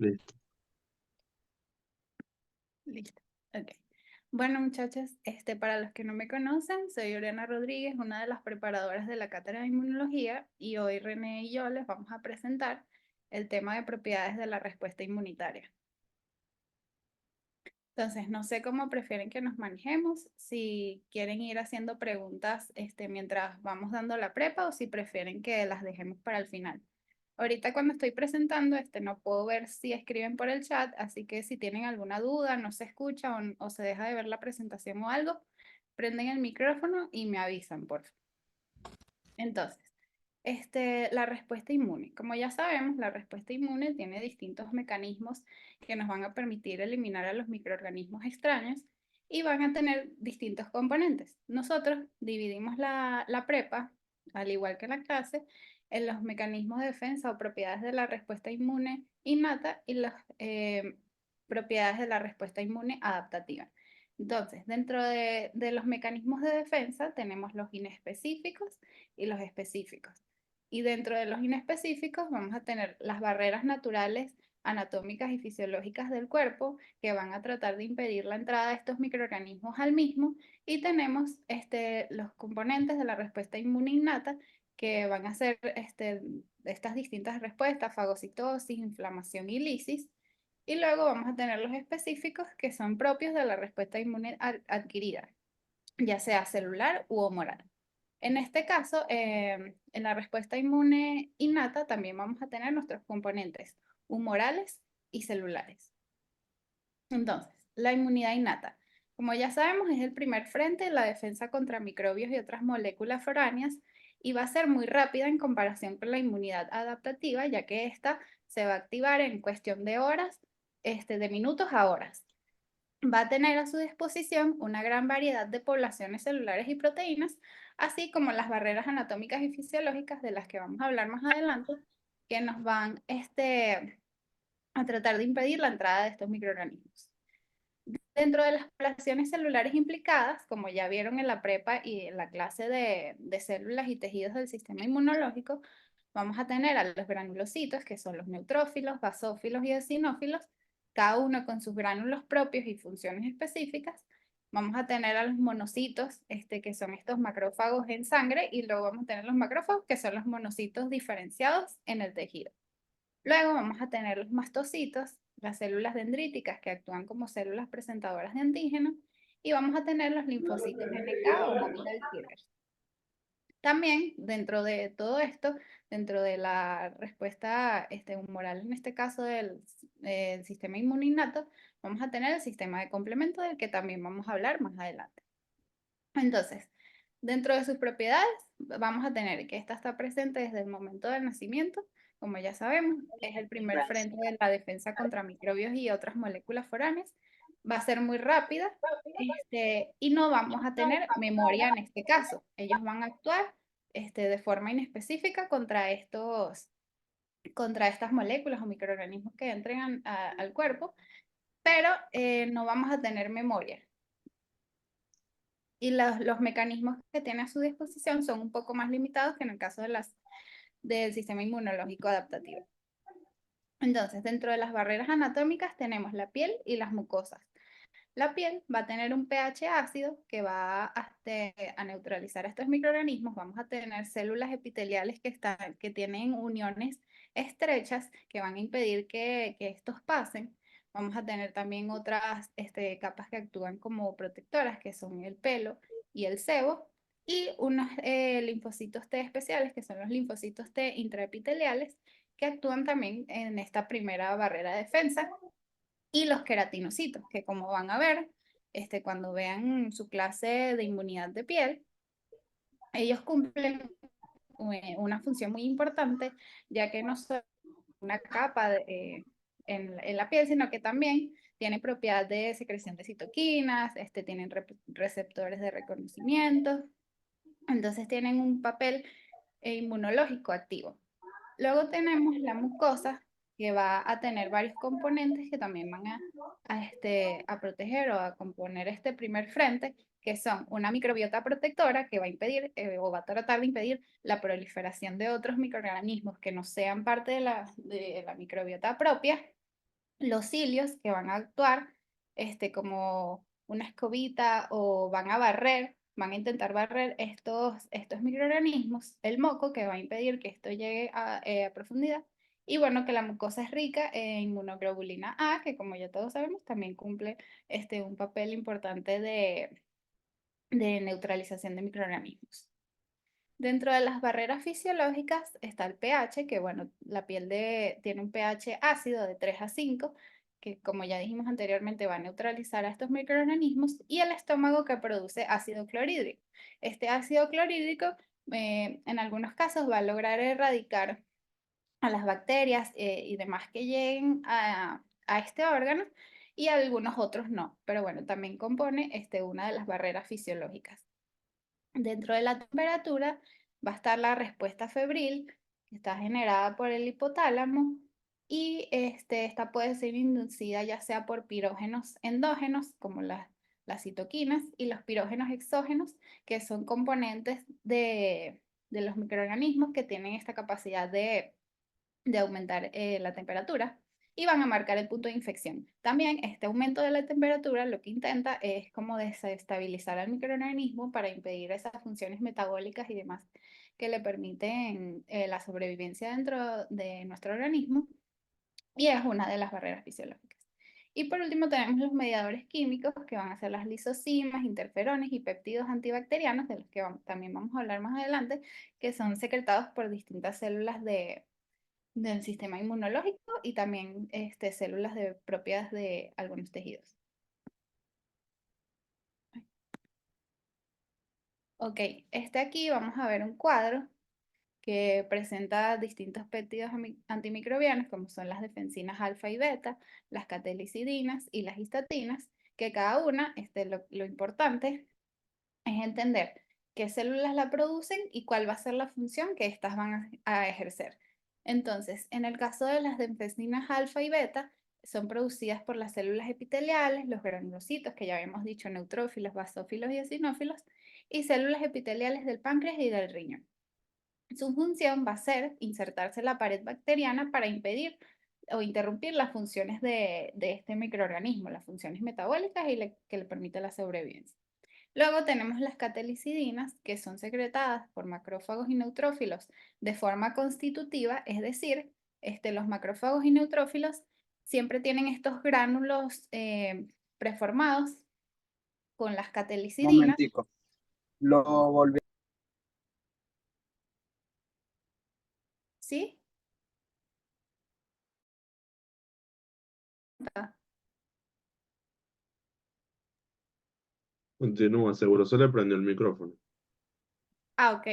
Listo. Listo. Ok. Bueno, muchachos, para los que no me conocen, soy Oriana Rodríguez, una de las preparadoras de la cátedra de inmunología, y hoy René y yo les vamos a presentar el tema de propiedades de la respuesta inmunitaria. Entonces, no sé cómo prefieren que nos manejemos, si quieren ir haciendo preguntas mientras vamos dando la prepa o si prefieren que las dejemos para el final. Ahorita cuando estoy presentando, no puedo ver si escriben por el chat, así que si tienen alguna duda, no se escucha o se deja de ver la presentación o algo, prenden el micrófono y me avisan, por favor. Entonces, la respuesta inmune. Como ya sabemos, la respuesta inmune tiene distintos mecanismos que nos van a permitir eliminar a los microorganismos extraños y van a tener distintos componentes. Nosotros dividimos la prepa, al igual que la clase, en los mecanismos de defensa o propiedades de la respuesta inmune innata y las propiedades de la respuesta inmune adaptativa. Entonces, dentro de los mecanismos de defensa tenemos los inespecíficos y los específicos. Y dentro de los inespecíficos vamos a tener las barreras naturales anatómicas y fisiológicas del cuerpo que van a tratar de impedir la entrada de estos microorganismos al mismo. Y tenemos los componentes de la respuesta inmune innata que van a ser estas distintas respuestas: fagocitosis, inflamación y lisis. Y luego vamos a tener los específicos que son propios de la respuesta inmune adquirida, ya sea celular u humoral. En este caso, en la respuesta inmune innata también vamos a tener nuestros componentes humorales y celulares. Entonces, la inmunidad innata. Como ya sabemos, es el primer frente en la defensa contra microbios y otras moléculas foráneas y va a ser muy rápida en comparación con la inmunidad adaptativa, ya que esta se va a activar en cuestión de horas, de minutos a horas. Va a tener a su disposición una gran variedad de poblaciones celulares y proteínas, así como las barreras anatómicas y fisiológicas de las que vamos a hablar más adelante, que nos van a tratar de impedir la entrada de estos microorganismos. Dentro de las poblaciones celulares implicadas, como ya vieron en la prepa y en la clase de células y tejidos del sistema inmunológico, vamos a tener a los granulocitos, que son los neutrófilos, basófilos y eosinófilos, cada uno con sus gránulos propios y funciones específicas. Vamos a tener a los monocitos, que son estos macrófagos en sangre, y luego vamos a tener los macrófagos, que son los monocitos diferenciados en el tejido. Luego vamos a tener los mastocitos, las células dendríticas que actúan como células presentadoras de antígenos, y vamos a tener los linfocitos NK o mobile killers. También dentro de todo esto, dentro de la respuesta humoral, en este caso del sistema inmune innato, vamos a tener el sistema de complemento del que también vamos a hablar más adelante. Entonces, dentro de sus propiedades, vamos a tener que esta está presente desde el momento del nacimiento, como ya sabemos, es el primer frente de la defensa contra microbios y otras moléculas foráneas. Va a ser muy rápida, y no vamos a tener memoria en este caso. Ellos van a actuar de forma inespecífica contra estas moléculas o microorganismos que entren al cuerpo, pero no vamos a tener memoria. Y los mecanismos que tiene a su disposición son un poco más limitados que en el caso del sistema inmunológico adaptativo. Entonces, dentro de las barreras anatómicas tenemos la piel y las mucosas. La piel va a tener un pH ácido que va a neutralizar estos microorganismos. Vamos a tener células epiteliales que tienen uniones estrechas que van a impedir que estos pasen. Vamos a tener también otras capas que actúan como protectoras, que son el pelo y el sebo, y unos linfocitos T especiales, que son los linfocitos T intraepiteliales, que actúan también en esta primera barrera de defensa, y los queratinocitos, que como van a ver, cuando vean su clase de inmunidad de piel, ellos cumplen una función muy importante, ya que no solo una capa en la piel, sino que también tienen propiedad de secreción de citoquinas, tienen receptores de reconocimiento, entonces tienen un papel inmunológico activo. Luego tenemos la mucosa, que va a tener varios componentes que también van a proteger o a componer este primer frente, que son una microbiota protectora que va a impedir o va a tratar de impedir la proliferación de otros microorganismos que no sean parte de la microbiota propia. los cilios que van a actuar como una escobita o van a barrer, van a intentar barrer estos microorganismos, el moco que va a impedir que esto llegue a profundidad. Y bueno, que la mucosa es rica en inmunoglobulina A, que como ya todos sabemos, también cumple un papel importante de neutralización de microorganismos. Dentro de las barreras fisiológicas está el pH, que bueno, la piel tiene un pH ácido de 3 a 5, que como ya dijimos anteriormente va a neutralizar a estos microorganismos, y el estómago que produce ácido clorhídrico. Este ácido clorhídrico en algunos casos va a lograr erradicar a las bacterias y demás que lleguen a este órgano, y algunos otros no, pero bueno, también compone una de las barreras fisiológicas. Dentro de la temperatura va a estar la respuesta febril, que está generada por el hipotálamo, y esta puede ser inducida ya sea por pirógenos endógenos, como las citoquinas, y los pirógenos exógenos, que son componentes de los microorganismos que tienen esta capacidad de aumentar la temperatura, y van a marcar el punto de infección. También este aumento de la temperatura lo que intenta es como desestabilizar al microorganismo para impedir esas funciones metabólicas y demás que le permiten la sobrevivencia dentro de nuestro organismo, y es una de las barreras fisiológicas. Y por último tenemos los mediadores químicos, que van a ser las lisocimas, interferones y péptidos antibacterianos, de los que también vamos a hablar más adelante, que son secretados por distintas células del sistema inmunológico y también células propias de algunos tejidos. Ok, aquí vamos a ver un cuadro que presenta distintos péptidos antimicrobianos, como son las defensinas alfa y beta, las catelicidinas y las histatinas, que cada una, lo importante es entender qué células la producen y cuál va a ser la función que éstas van a ejercer. Entonces, en el caso de las defensinas alfa y beta, son producidas por las células epiteliales, los granulocitos, que ya habíamos dicho, neutrófilos, basófilos y eosinófilos, y células epiteliales del páncreas y del riñón. Su función va a ser insertarse en la pared bacteriana para impedir o interrumpir las funciones de este microorganismo, las funciones metabólicas que le permite la sobrevivencia. Luego tenemos las catelicidinas, que son secretadas por macrófagos y neutrófilos de forma constitutiva, es decir, los macrófagos y neutrófilos siempre tienen estos gránulos preformados con las catelicidinas, Momentico. Lo volví. ¿sí? Continúa, seguro se le prendió el micrófono. Ah, ok.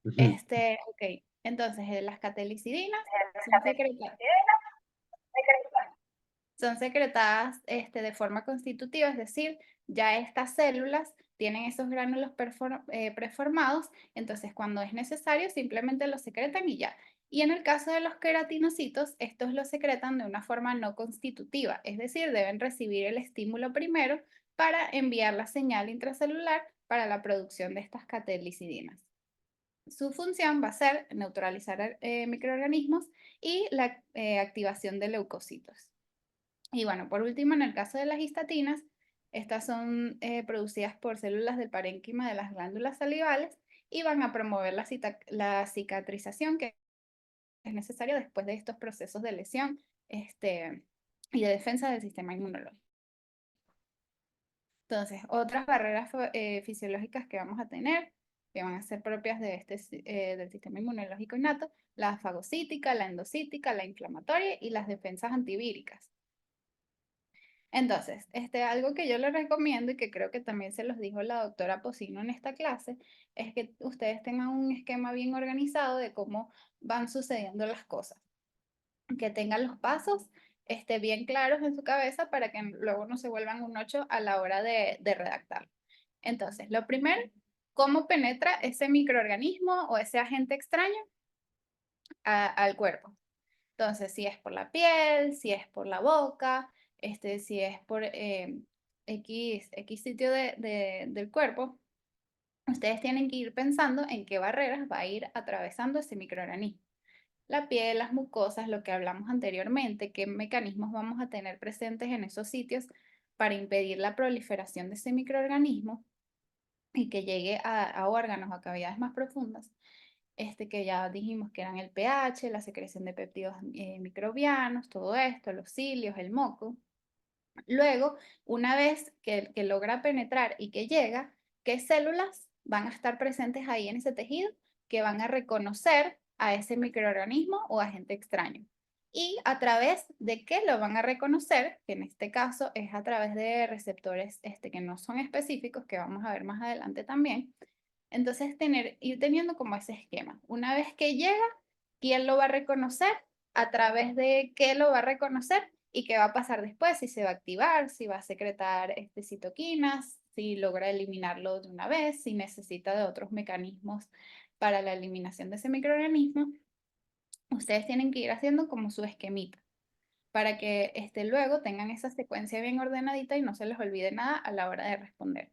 Ujú. Ok. Entonces, las catelicidinas son secretadas. Son secretadas de forma constitutiva, es decir, ya estas células tienen esos gránulos preformados, entonces cuando es necesario simplemente los secretan y ya. Y en el caso de los queratinocitos, estos los secretan de una forma no constitutiva, es decir, deben recibir el estímulo primero para enviar la señal intracelular para la producción de estas catelicidinas. Su función va a ser neutralizar microorganismos y la activación de leucocitos. Y bueno, por último, en el caso de las histatinas, estas son producidas por células del parénquima de las glándulas salivales y van a promover la cicatrización que es necesaria después de estos procesos de lesión y de defensa del sistema inmunológico. Entonces, otras barreras fisiológicas que vamos a tener, que van a ser propias del sistema inmunológico innato, la fagocítica, la endocítica, la inflamatoria y las defensas antivíricas. Entonces, algo que yo les recomiendo y que creo que también se los dijo la doctora Pocino en esta clase, es que ustedes tengan un esquema bien organizado de cómo van sucediendo las cosas. Que tengan los pasos bien claros en su cabeza para que luego no se vuelvan un 8 a la hora de redactar. Entonces, lo primero, ¿cómo penetra ese microorganismo o ese agente extraño al cuerpo? Entonces, si es por la piel, si es por la boca, si es por X sitio del cuerpo, ustedes tienen que ir pensando en qué barreras va a ir atravesando ese microorganismo. la piel, las mucosas, lo que hablamos anteriormente, qué mecanismos vamos a tener presentes en esos sitios para impedir la proliferación de ese microorganismo y que llegue a órganos, a cavidades más profundas, que ya dijimos que eran el pH, la secreción de péptidos microbianos, todo esto, los cilios, el moco. Luego, una vez que logra penetrar y que llega, ¿qué células van a estar presentes ahí en ese tejido que van a reconocer a ese microorganismo o agente extraño? Y a través de qué lo van a reconocer, que en este caso es a través de receptores que no son específicos, que vamos a ver más adelante también. Entonces, ir teniendo como ese esquema. Una vez que llega, ¿quién lo va a reconocer? ¿A través de qué lo va a reconocer? ¿Y qué va a pasar después? Si se va a activar, si va a secretar citoquinas, si logra eliminarlo de una vez, si necesita de otros mecanismos para la eliminación de ese microorganismo. Ustedes tienen que ir haciendo como su esquemita para que luego tengan esa secuencia bien ordenadita y no se les olvide nada a la hora de responder.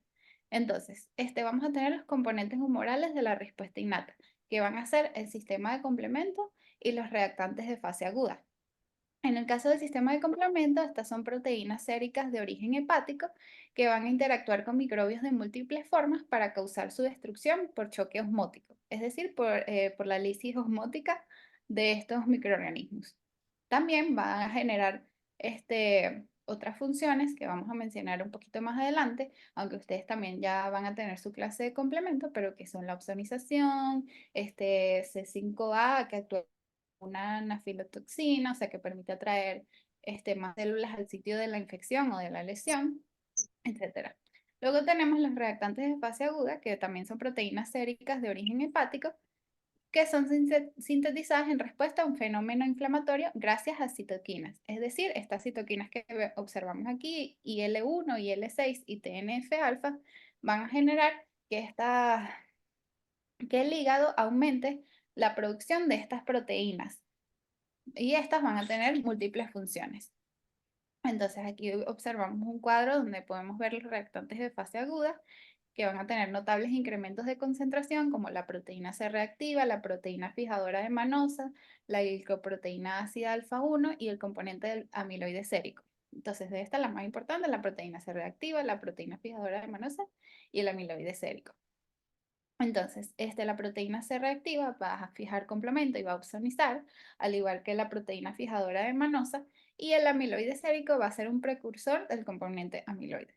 Entonces, vamos a tener los componentes humorales de la respuesta innata, que van a ser el sistema de complemento y los reactantes de fase aguda. En el caso del sistema de complemento, estas son proteínas séricas de origen hepático que van a interactuar con microbios de múltiples formas para causar su destrucción por choque osmótico, es decir, por la lisis osmótica de estos microorganismos. También va a generar otras funciones que vamos a mencionar un poquito más adelante, aunque ustedes también ya van a tener su clase de complemento, pero que son la opsonización, C5A, que actúa una anafilotoxina, o sea que permite atraer más células al sitio de la infección o de la lesión, etc. Luego tenemos los reactantes de fase aguda, que también son proteínas séricas de origen hepático, que son sintetizadas en respuesta a un fenómeno inflamatorio gracias a citoquinas. Es decir, estas citoquinas que observamos aquí, IL-1, IL-6 y TNF-alfa, van a generar que el hígado aumente la producción de estas proteínas y estas van a tener múltiples funciones. Entonces aquí observamos un cuadro donde podemos ver los reactantes de fase aguda que van a tener notables incrementos de concentración como la proteína C reactiva, la proteína fijadora de manosa, la glicoproteína ácida alfa 1 y el componente del amiloide sérico. Entonces de esta la más importante, la proteína C reactiva, la proteína fijadora de manosa y el amiloide sérico. Entonces, la proteína C reactiva va a fijar complemento y va a opsonizar, al igual que la proteína fijadora de manosa, y el amiloide sérico va a ser un precursor del componente amiloide.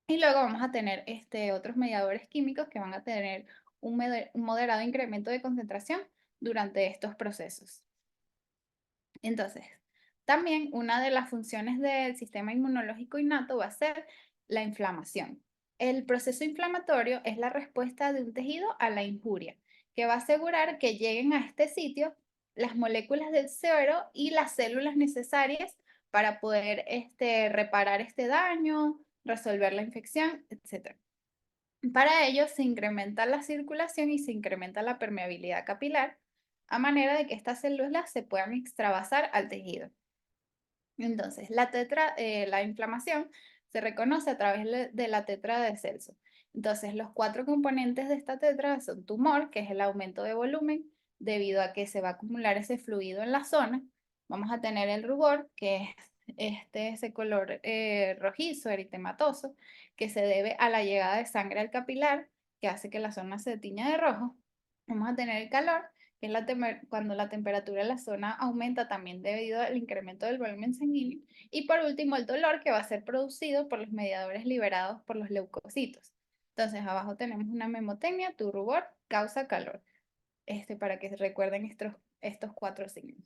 Y luego vamos a tener otros mediadores químicos que van a tener un moderado incremento de concentración durante estos procesos. Entonces, también una de las funciones del sistema inmunológico innato va a ser la inflamación. El proceso inflamatorio es la respuesta de un tejido a la injuria, que va a asegurar que lleguen a este sitio las moléculas del suero y las células necesarias para poder reparar este daño, resolver la infección, etc. Para ello se incrementa la circulación y se incrementa la permeabilidad capilar, a manera de que estas células se puedan extravasar al tejido. Entonces, la inflamación se reconoce a través de la tetra de Celso. Entonces, los 4 componentes de esta tetra son tumor, que es el aumento de volumen, debido a que se va a acumular ese fluido en la zona. Vamos a tener el rubor, que es ese color rojizo, eritematoso, que se debe a la llegada de sangre al capilar, que hace que la zona se tiña de rojo. Vamos a tener el calor, que es cuando la temperatura de la zona aumenta también debido al incremento del volumen sanguíneo. Y por último, el dolor, que va a ser producido por los mediadores liberados por los leucocitos. Entonces, abajo tenemos una memotecnia, tu rubor causa calor. Para que recuerden estos 4 signos.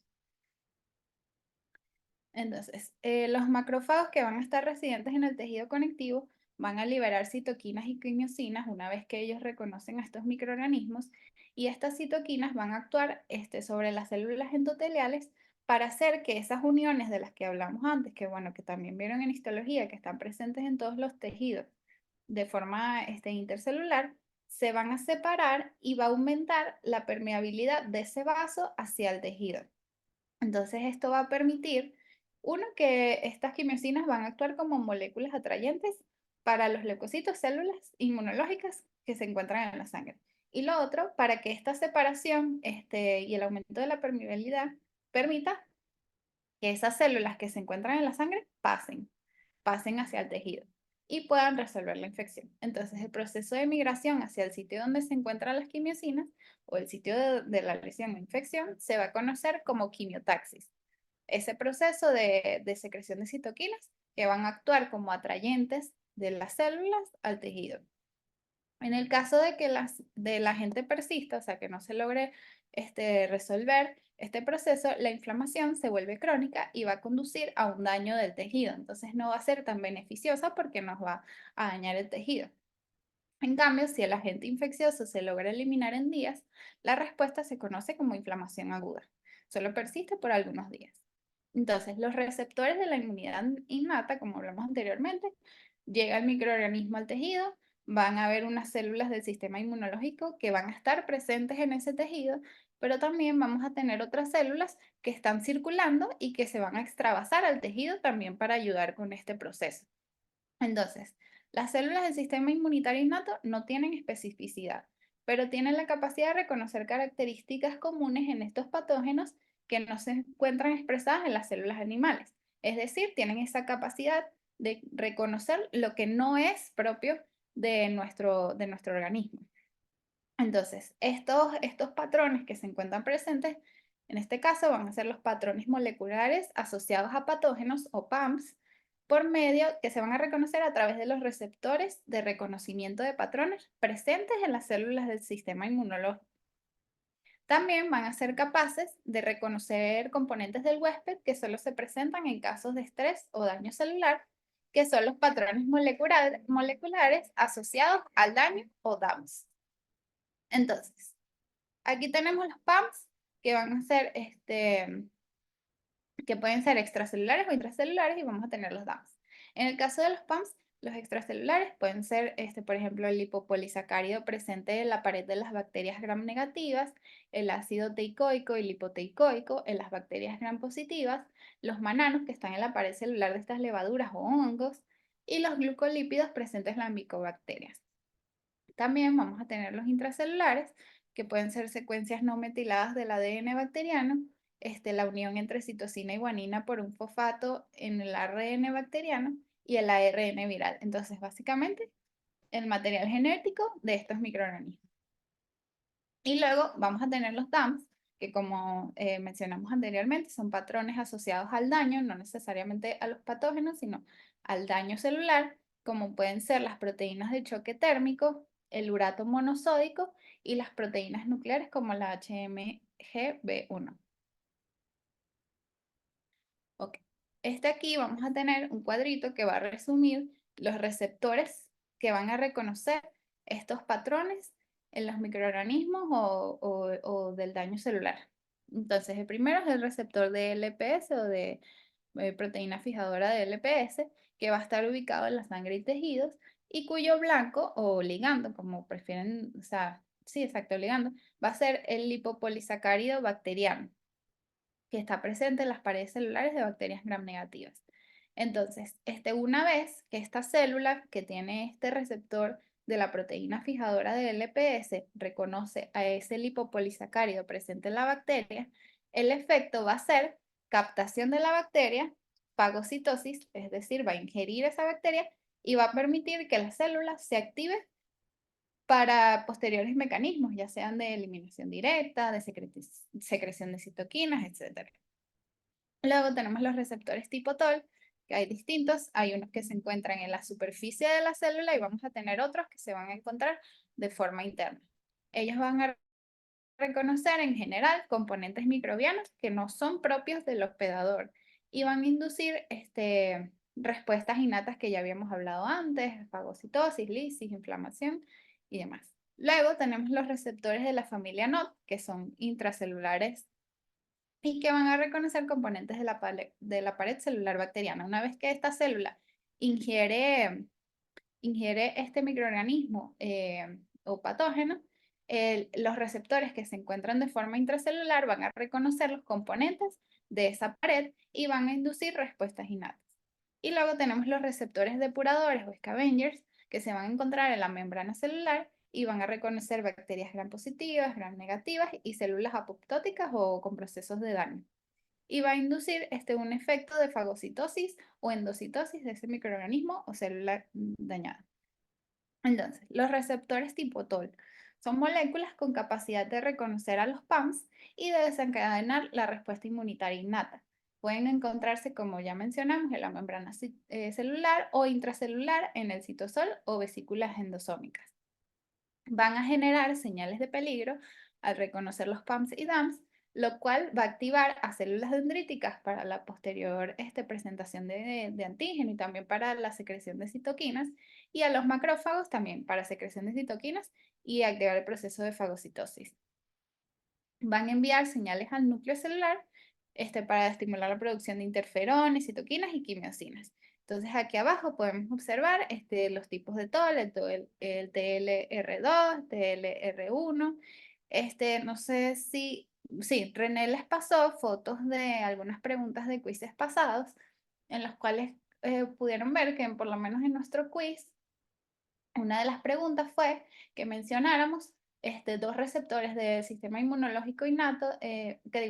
Entonces, los macrófagos que van a estar residentes en el tejido conectivo van a liberar citoquinas y quimiosinas una vez que ellos reconocen a estos microorganismos, y estas citoquinas van a actuar sobre las células endoteliales para hacer que esas uniones de las que hablamos antes, que bueno, que también vieron en histología, que están presentes en todos los tejidos de forma intercelular, se van a separar y va a aumentar la permeabilidad de ese vaso hacia el tejido. Entonces esto va a permitir, uno, que estas quimiosinas van a actuar como moléculas atrayentes para los leucocitos, células inmunológicas que se encuentran en la sangre. Y lo otro, para que esta separación y el aumento de la permeabilidad permita que esas células que se encuentran en la sangre pasen hacia el tejido y puedan resolver la infección. Entonces, el proceso de migración hacia el sitio donde se encuentran las quimiosinas o el sitio de la lesión o infección se va a conocer como quimiotaxis. Ese proceso de secreción de citoquinas que van a actuar como atrayentes de las células al tejido. En el caso de que la agente persista, o sea, que no se logre resolver este proceso, la inflamación se vuelve crónica y va a conducir a un daño del tejido. Entonces no va a ser tan beneficiosa porque nos va a dañar el tejido. En cambio, si el agente infeccioso se logra eliminar en días, la respuesta se conoce como inflamación aguda. Solo persiste por algunos días. Entonces, los receptores de la inmunidad innata, como hablamos anteriormente, llega el microorganismo al tejido, van a haber unas células del sistema inmunológico que van a estar presentes en ese tejido, pero también vamos a tener otras células que están circulando y que se van a extravasar al tejido también para ayudar con este proceso. Entonces, las células del sistema inmunitario innato no tienen especificidad, pero tienen la capacidad de reconocer características comunes en estos patógenos que no se encuentran expresadas en las células animales. Es decir, tienen esa capacidad de reconocer lo que no es propio de nuestro organismo. Entonces, estos patrones que se encuentran presentes, en este caso van a ser los patrones moleculares asociados a patógenos o PAMPs, por medio que se van a reconocer a través de los receptores de reconocimiento de patrones presentes en las células del sistema inmunológico. También van a ser capaces de reconocer componentes del huésped que solo se presentan en casos de estrés o daño celular, que son los patrones moleculares asociados al daño o DAMS. Entonces, aquí tenemos los PAMPs que van a ser, que pueden ser extracelulares o intracelulares y vamos a tener los DAMs. En el caso de los PAMPs, los extracelulares pueden ser, por ejemplo, el lipopolisacárido presente en la pared de las bacterias gram negativas, el ácido teicoico y lipoteicoico en las bacterias gram positivas, los mananos que están en la pared celular de estas levaduras o hongos, y los glucolípidos presentes en las micobacterias. También vamos a tener los intracelulares, que pueden ser secuencias no metiladas del ADN bacteriano, la unión entre citosina y guanina por un fosfato en el ARN bacteriano y el ARN viral. Entonces, básicamente, el material genético de estos microorganismos. Y luego vamos a tener los DAMs, que como mencionamos anteriormente, son patrones asociados al daño, no necesariamente a los patógenos, sino al daño celular, como pueden ser las proteínas de choque térmico, el urato monosódico y las proteínas nucleares como la HMGB1. Ok. Aquí vamos a tener un cuadrito que va a resumir los receptores que van a reconocer estos patrones en los microorganismos o del daño celular. Entonces, el primero es el receptor de LPS o de proteína fijadora de LPS, que va a estar ubicado en la sangre y tejidos, y cuyo blanco o ligando, como prefieren, o sea, sí, exacto, ligando, va a ser el lipopolisacárido bacteriano, que está presente en las paredes celulares de bacterias gram negativas. Entonces, una vez que esta célula que tiene este receptor de la proteína fijadora de LPS reconoce a ese lipopolisacárido presente en la bacteria, el efecto va a ser captación de la bacteria, fagocitosis, es decir, va a ingerir esa bacteria y va a permitir que la célula se active para posteriores mecanismos, ya sean de eliminación directa, de secreción de citoquinas, etc. Luego tenemos los receptores tipo TOL, que hay distintos. Hay unos que se encuentran en la superficie de la célula y vamos a tener otros que se van a encontrar de forma interna. Ellos van a reconocer en general componentes microbianos que no son propios del hospedador y van a inducir respuestas innatas que ya habíamos hablado antes, fagocitosis, lisis, inflamación y demás. Luego tenemos los receptores de la familia NOT, que son intracelulares y que van a reconocer componentes de la pared celular bacteriana. Una vez que esta célula ingiere este microorganismo o patógeno, los receptores que se encuentran de forma intracelular van a reconocer los componentes de esa pared y van a inducir respuestas innatas. Y luego tenemos los receptores depuradores o scavengers que se van a encontrar en la membrana celular y van a reconocer bacterias gram positivas, gram negativas y células apoptóticas o con procesos de daño. Y va a inducir un efecto de fagocitosis o endocitosis de ese microorganismo o célula dañada. Entonces, los receptores tipo TOL son moléculas con capacidad de reconocer a los PAMs y de desencadenar la respuesta inmunitaria innata. Pueden encontrarse, como ya mencionamos, en la membrana celular o intracelular, en el citosol o vesículas endosómicas. Van a generar señales de peligro al reconocer los PAMs y DAMs, lo cual va a activar a células dendríticas para la posterior presentación de antígeno y también para la secreción de citoquinas, y a los macrófagos también para secreción de citoquinas y activar el proceso de fagocitosis. Van a enviar señales al núcleo celular para estimular la producción de interferones, citoquinas y quimiosinas. Entonces aquí abajo podemos observar los tipos de TOL, el TLR2, TLR1. No sé si, sí, René les pasó fotos de algunas preguntas de quizzes pasados en los cuales pudieron ver que por lo menos en nuestro quiz, una de las preguntas fue que mencionáramos dos receptores del sistema inmunológico innato,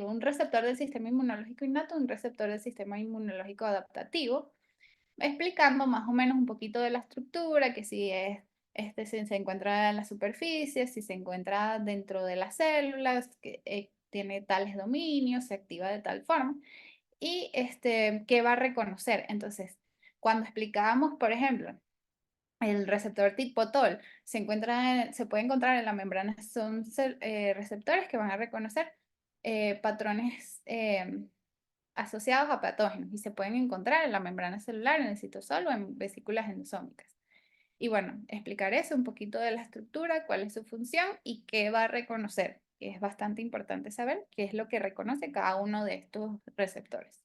un receptor del sistema inmunológico innato y un receptor del sistema inmunológico adaptativo, explicando más o menos un poquito de la estructura, que si si se encuentra en la superficie, si se encuentra dentro de las células, que tiene tales dominios, se activa de tal forma, y qué va a reconocer. Entonces, cuando explicábamos, por ejemplo, el receptor tipo TOL se puede encontrar en la membrana, son receptores que van a reconocer patrones asociados a patógenos y se pueden encontrar en la membrana celular, en el citosol o en vesículas endosómicas. Y bueno, explicar eso, un poquito de la estructura, cuál es su función y qué va a reconocer, que es bastante importante saber qué es lo que reconoce cada uno de estos receptores.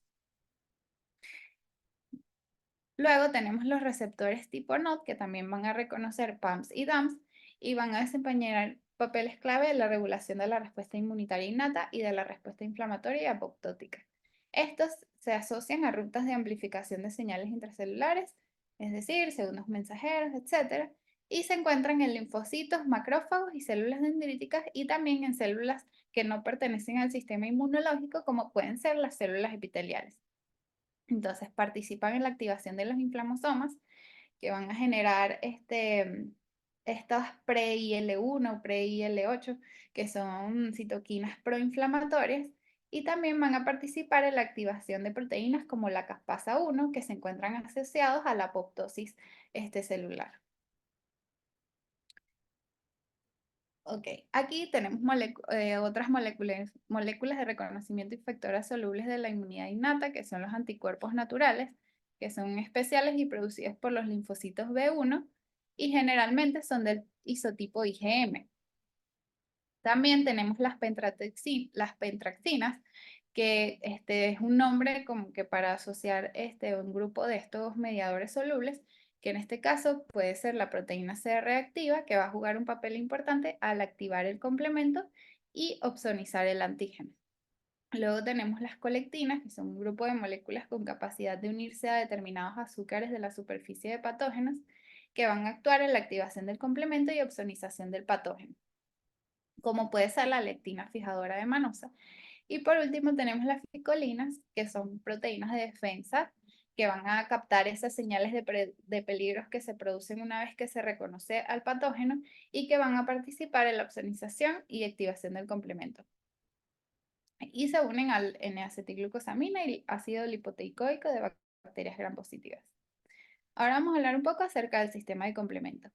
Luego tenemos los receptores tipo NOD, que también van a reconocer PAMs y DAMs y van a desempeñar papeles clave en la regulación de la respuesta inmunitaria innata y de la respuesta inflamatoria y apoptótica. Estos se asocian a rutas de amplificación de señales intracelulares, es decir, segundos mensajeros, etc. Y se encuentran en linfocitos, macrófagos y células dendríticas y también en células que no pertenecen al sistema inmunológico, como pueden ser las células epiteliales. Entonces participan en la activación de los inflamosomas que van a generar estas pre-IL-1 o pre-IL-8, que son citoquinas proinflamatorias, y también van a participar en la activación de proteínas como la caspasa 1, que se encuentran asociados a la apoptosis celular. Ok, aquí tenemos otras moléculas de reconocimiento efectoras solubles de la inmunidad innata, que son los anticuerpos naturales, que son especiales y producidos por los linfocitos B1 y generalmente son del isotipo IgM. También tenemos las pentraxinas, que es un nombre como que para asociar un grupo de estos mediadores solubles, que en este caso puede ser la proteína C reactiva, que va a jugar un papel importante al activar el complemento y opsonizar el antígeno. Luego tenemos las colectinas, que son un grupo de moléculas con capacidad de unirse a determinados azúcares de la superficie de patógenos, que van a actuar en la activación del complemento y opsonización del patógeno, como puede ser la lectina fijadora de manosa. Y por último tenemos las ficolinas, que son proteínas de defensa que van a captar esas señales de peligros que se producen una vez que se reconoce al patógeno y que van a participar en la opsonización y activación del complemento. Y se unen al N-acetilglucosamina y ácido lipoteicoico de bacterias gram positivas. Ahora vamos a hablar un poco acerca del sistema de complemento.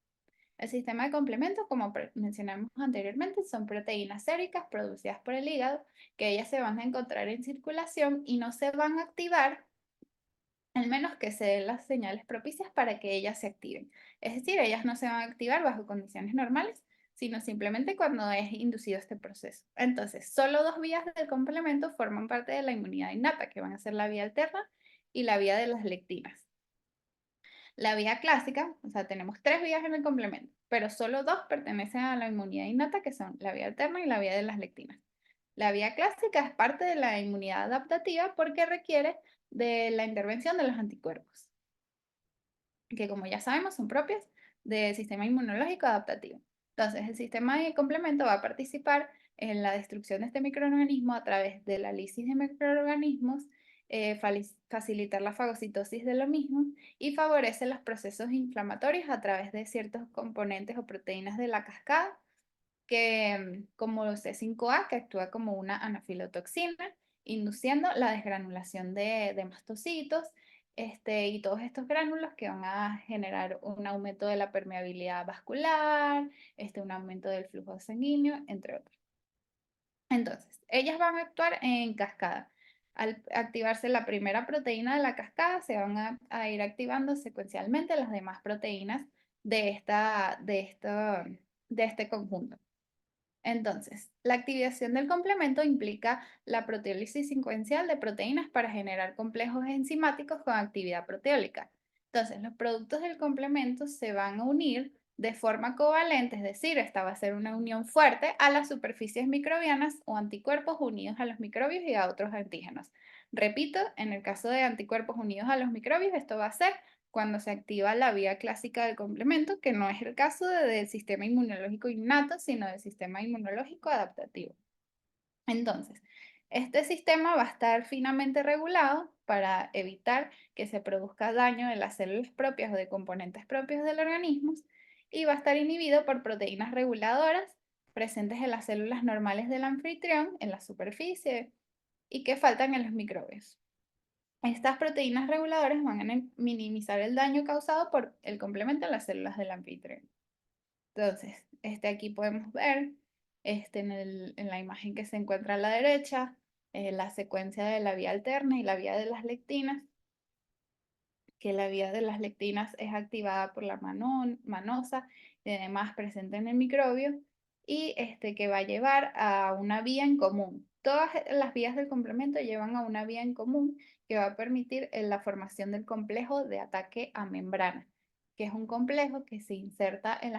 El sistema de complemento, como mencionamos anteriormente, son proteínas séricas producidas por el hígado, que ellas se van a encontrar en circulación y no se van a activar, al menos que se den las señales propicias para que ellas se activen. Es decir, ellas no se van a activar bajo condiciones normales, sino simplemente cuando es inducido este proceso. Entonces, solo dos vías del complemento forman parte de la inmunidad innata, que van a ser la vía alterna y la vía de las lectinas. La vía clásica, o sea, tenemos tres vías en el complemento, pero solo dos pertenecen a la inmunidad innata, que son la vía alterna y la vía de las lectinas. La vía clásica es parte de la inmunidad adaptativa porque requiere de la intervención de los anticuerpos, que como ya sabemos son propias del sistema inmunológico adaptativo. Entonces, el sistema de complemento va a participar en la destrucción de este microorganismo a través de la lisis de microorganismos, facilitar la fagocitosis de lo mismo y favorece los procesos inflamatorios a través de ciertos componentes o proteínas de la cascada, que, como C5A, que actúa como una anafilotoxina, induciendo la desgranulación de mastocitos, y todos estos gránulos que van a generar un aumento de la permeabilidad vascular, un aumento del flujo sanguíneo, entre otros. Entonces, ellas van a actuar en cascada. Al activarse la primera proteína de la cascada, se van a ir activando secuencialmente las demás proteínas de este conjunto. Entonces, la activación del complemento implica la proteólisis secuencial de proteínas para generar complejos enzimáticos con actividad proteólica. Entonces, los productos del complemento se van a unir de forma covalente, es decir, esta va a ser una unión fuerte a las superficies microbianas o anticuerpos unidos a los microbios y a otros antígenos. Repito, en el caso de anticuerpos unidos a los microbios, esto va a ser cuando se activa la vía clásica del complemento, que no es el caso del sistema inmunológico innato, sino del sistema inmunológico adaptativo. Entonces, este sistema va a estar finamente regulado para evitar que se produzca daño en las células propias o de componentes propios del organismo y va a estar inhibido por proteínas reguladoras presentes en las células normales del anfitrión, en la superficie, y que faltan en los microbios. Estas proteínas reguladoras van a minimizar el daño causado por el complemento en las células del anfitrión. Entonces, aquí podemos ver en la imagen que se encuentra a la derecha, la secuencia de la vía alterna y la vía de las lectinas, que la vía de las lectinas es activada por la manosa y además presente en el microbio, y que va a llevar a una vía en común. Todas las vías del complemento llevan a una vía en común que va a permitir la formación del complejo de ataque a membrana, que es un complejo que se inserta en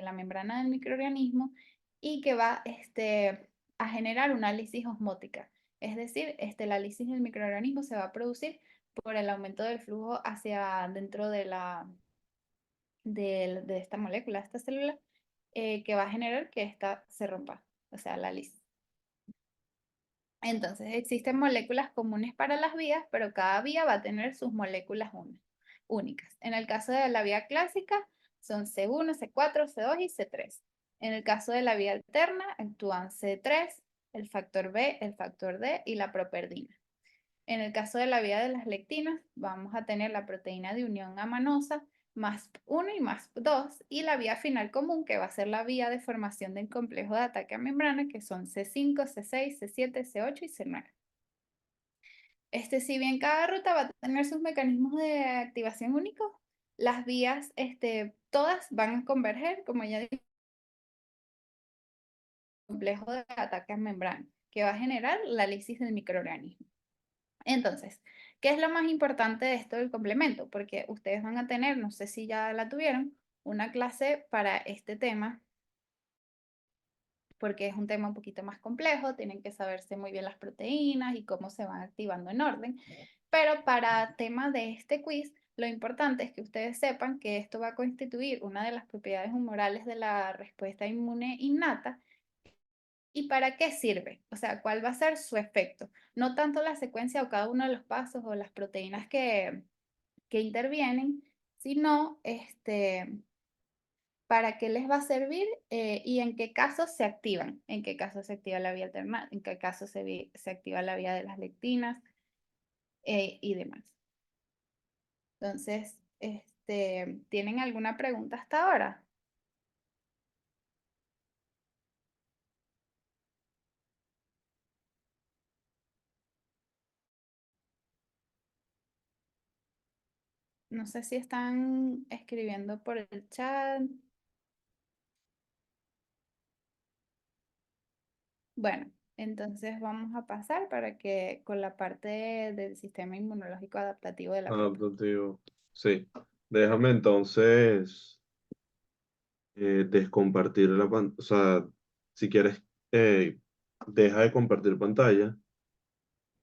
la membrana del microorganismo y que va a generar una lisis osmótica. Es decir, la lisis del microorganismo se va a producir por el aumento del flujo hacia dentro de esta molécula, esta célula, que va a generar que esta se rompa, o sea, la lisis. Entonces, existen moléculas comunes para las vías, pero cada vía va a tener sus moléculas únicas. En el caso de la vía clásica, son C1, C4, C2 y C3. En el caso de la vía alterna, actúan C3, el factor B, el factor D y la properdina. En el caso de la vía de las lectinas, vamos a tener la proteína de unión amanosa más 1 y más 2, y la vía final común, que va a ser la vía de formación del complejo de ataque a membrana, que son C5, C6, C7, C8 y C9. Si bien cada ruta va a tener sus mecanismos de activación únicos, las vías, todas van a converger, como ya dije, complejo de ataque a membrana, que va a generar la lisis del microorganismo. Entonces, ¿qué es lo más importante de esto del complemento? Porque ustedes van a tener, no sé si ya la tuvieron, una clase para este tema, porque es un tema un poquito más complejo, tienen que saberse muy bien las proteínas y cómo se van activando en orden. Pero para tema de este quiz, lo importante es que ustedes sepan que esto va a constituir una de las propiedades humorales de la respuesta inmune innata. ¿Y para qué sirve? O sea, ¿cuál va a ser su efecto? No tanto la secuencia o cada uno de los pasos o las proteínas que intervienen, sino para qué les va a servir y en qué casos se activan, en qué casos se activa la vía alterna, en qué casos se activa la vía de las lectinas y demás. Entonces, ¿tienen alguna pregunta hasta ahora? No sé si están escribiendo por el chat. Bueno, entonces vamos a pasar para que con la parte del sistema inmunológico adaptativo de la prepa. Adaptativo. Sí. Déjame entonces descompartir la pantalla. O sea, si quieres, deja de compartir pantalla.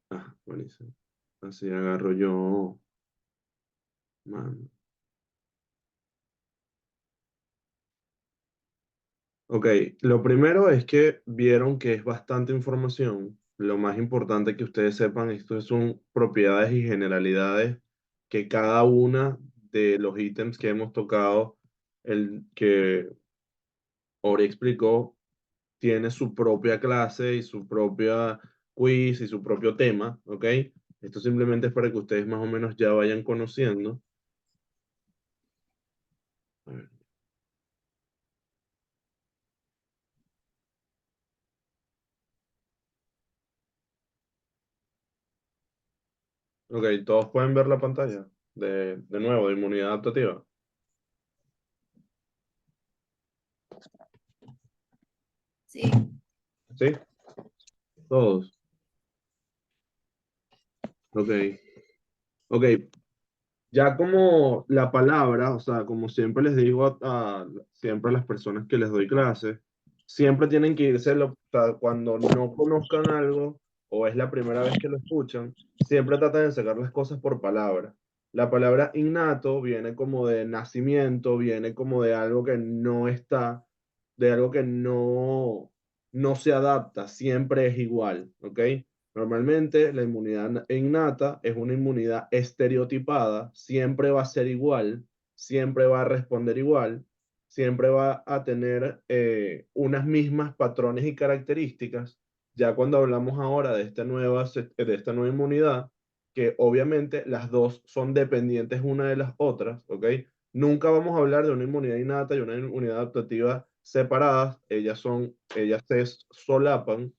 Ah, buenísimo. Así agarro yo. Mano. Ok, lo primero es que vieron que es bastante información. Lo más importante que ustedes sepan, esto son propiedades y generalidades que cada una de los ítems que hemos tocado, el que Ori explicó, tiene su propia clase y su propia quiz y su propio tema, ¿ok? Esto simplemente es para que ustedes más o menos ya vayan conociendo. A ver. Ok, todos pueden ver la pantalla de nuevo, de inmunidad adaptativa. Sí, ¿Sí? Todos. Ok. Ok, ya como la palabra, o sea, como siempre les digo siempre a las personas que les doy clases, siempre tienen que irse, o sea, cuando no conozcan algo o es la primera vez que lo escuchan, siempre tratan de sacar las cosas por palabra. La palabra innato viene como de nacimiento, viene como de algo que no está, de algo que no se adapta, siempre es igual, ¿ok? Normalmente la inmunidad innata es una inmunidad estereotipada, siempre va a ser igual, siempre va a responder igual, siempre va a tener unas mismas patrones y características. Ya cuando hablamos ahora de esta nueva inmunidad, que obviamente las dos son dependientes una de las otras, ¿ok? Nunca vamos a hablar de una inmunidad innata y una inmunidad adaptativa separadas, ellas se solapan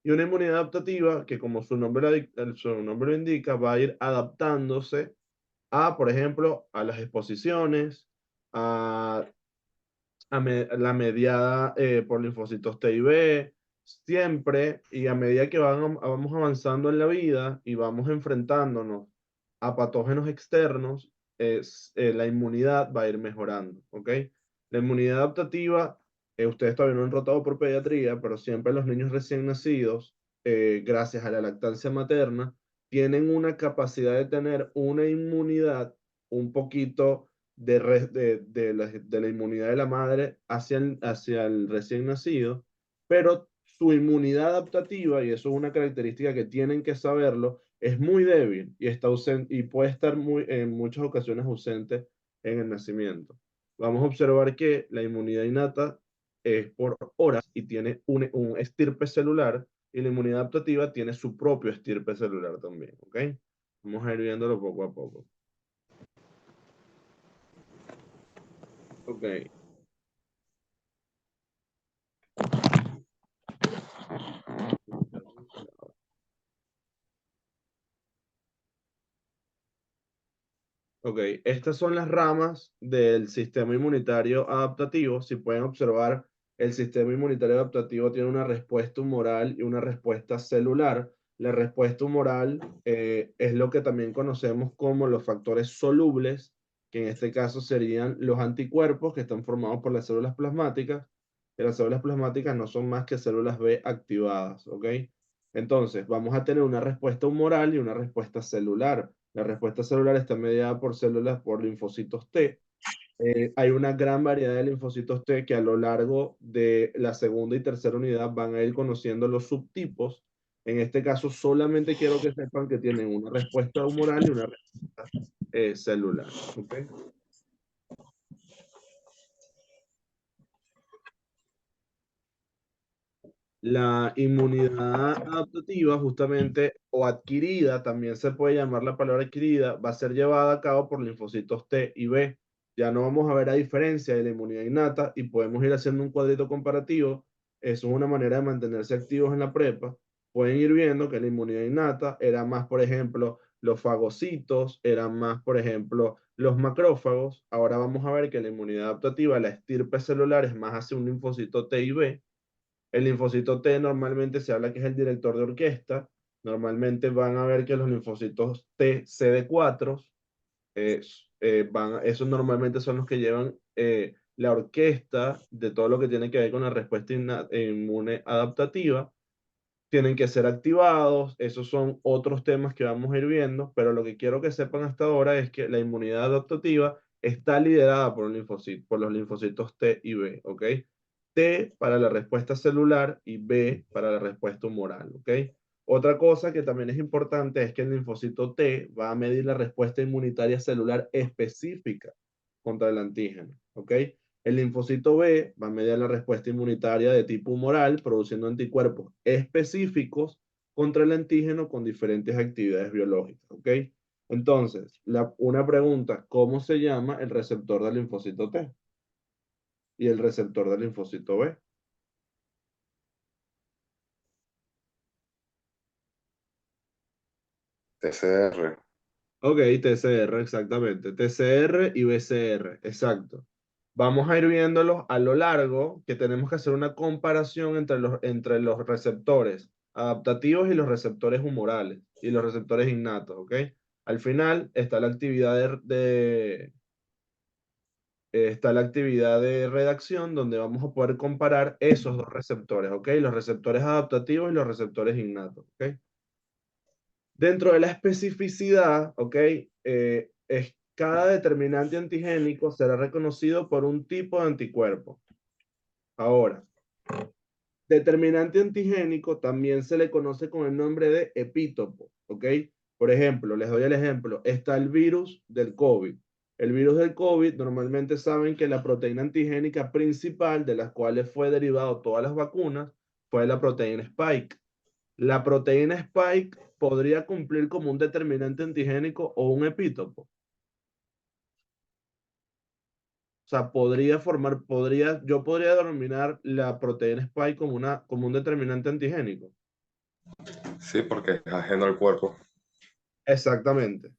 y una inmunidad adaptativa que, como su nombre lo indica, va a ir adaptándose a, por ejemplo, a las exposiciones, a, la mediada por linfocitos T y B, siempre, y a medida que vamos avanzando en la vida y vamos enfrentándonos a patógenos externos, la inmunidad va a ir mejorando, ¿ok? La inmunidad adaptativa, ustedes todavía no han rotado por pediatría, pero siempre los niños recién nacidos, gracias a la lactancia materna, tienen una capacidad de tener una inmunidad un poquito de la inmunidad de la madre hacia el recién nacido, pero su inmunidad adaptativa, y eso es una característica que tienen que saberlo, es muy débil y, está ausente, y puede estar en muchas ocasiones ausente en el nacimiento. Vamos a observar que la inmunidad innata es por horas y tiene un estirpe celular, y la inmunidad adaptativa tiene su propio estirpe celular también, ¿ok? Vamos a ir viéndolo poco a poco. Ok. Ok, estas son las ramas del sistema inmunitario adaptativo. Si pueden observar, el sistema inmunitario adaptativo tiene una respuesta humoral y una respuesta celular. La respuesta humoral es lo que también conocemos como los factores solubles, que en este caso serían los anticuerpos que están formados por las células plasmáticas. Y las células plasmáticas no son más que células B activadas, ¿ok? Entonces, vamos a tener una respuesta humoral y una respuesta celular. La respuesta celular está mediada por células, por linfocitos T. Hay una gran variedad de linfocitos T que a lo largo de la segunda y tercera unidad van a ir conociendo los subtipos. En este caso, solamente quiero que sepan que tienen una respuesta humoral y una respuesta celular. ¿Okay? La inmunidad adaptativa, justamente, o adquirida, también se puede llamar la palabra adquirida, va a ser llevada a cabo por linfocitos T y B. Ya no vamos a ver la diferencia de la inmunidad innata y podemos ir haciendo un cuadrito comparativo. Eso es una manera de mantenerse activos en la prepa. Pueden ir viendo que la inmunidad innata era más, por ejemplo, los fagocitos, eran más, por ejemplo, los macrófagos. Ahora vamos a ver que la inmunidad adaptativa, la estirpe celular, es más hacia un linfocito T y B. El linfocito T normalmente se habla que es el director de orquesta. Normalmente van a ver que los linfocitos T CD4, esos normalmente son los que llevan la orquesta de todo lo que tiene que ver con la respuesta inmune adaptativa. Tienen que ser activados, esos son otros temas que vamos a ir viendo, pero lo que quiero que sepan hasta ahora es que la inmunidad adaptativa está liderada por los linfocitos T y B, ¿ok? T para la respuesta celular y B para la respuesta humoral, ¿ok? Otra cosa que también es importante es que el linfocito T va a medir la respuesta inmunitaria celular específica contra el antígeno, ¿ok? El linfocito B va a medir la respuesta inmunitaria de tipo humoral, produciendo anticuerpos específicos contra el antígeno con diferentes actividades biológicas, ¿ok? Entonces, una pregunta, ¿cómo se llama el receptor del linfocito T y el receptor del linfocito B? TCR. Ok, TCR, exactamente. TCR y BCR, exacto. Vamos a ir viéndolos a lo largo, que tenemos que hacer una comparación entre los receptores adaptativos y los receptores humorales y los receptores innatos, ¿ok? Al final está la actividad está la actividad de redacción donde vamos a poder comparar esos dos receptores, ¿ok? Los receptores adaptativos y los receptores innatos, ¿ok? Dentro de la especificidad, ¿ok? Cada determinante antigénico será reconocido por un tipo de anticuerpo. Ahora, determinante antigénico también se le conoce con el nombre de epítopo, ¿ok? Por ejemplo, les doy el ejemplo, está el virus del COVID. El virus del COVID normalmente saben que la proteína antigénica principal de las cuales fue derivado todas las vacunas fue la proteína Spike. La proteína Spike podría cumplir como un determinante antigénico o un epítopo. O sea, yo podría denominar la proteína Spike como un determinante antigénico. Sí, porque es ajeno al cuerpo. Exactamente.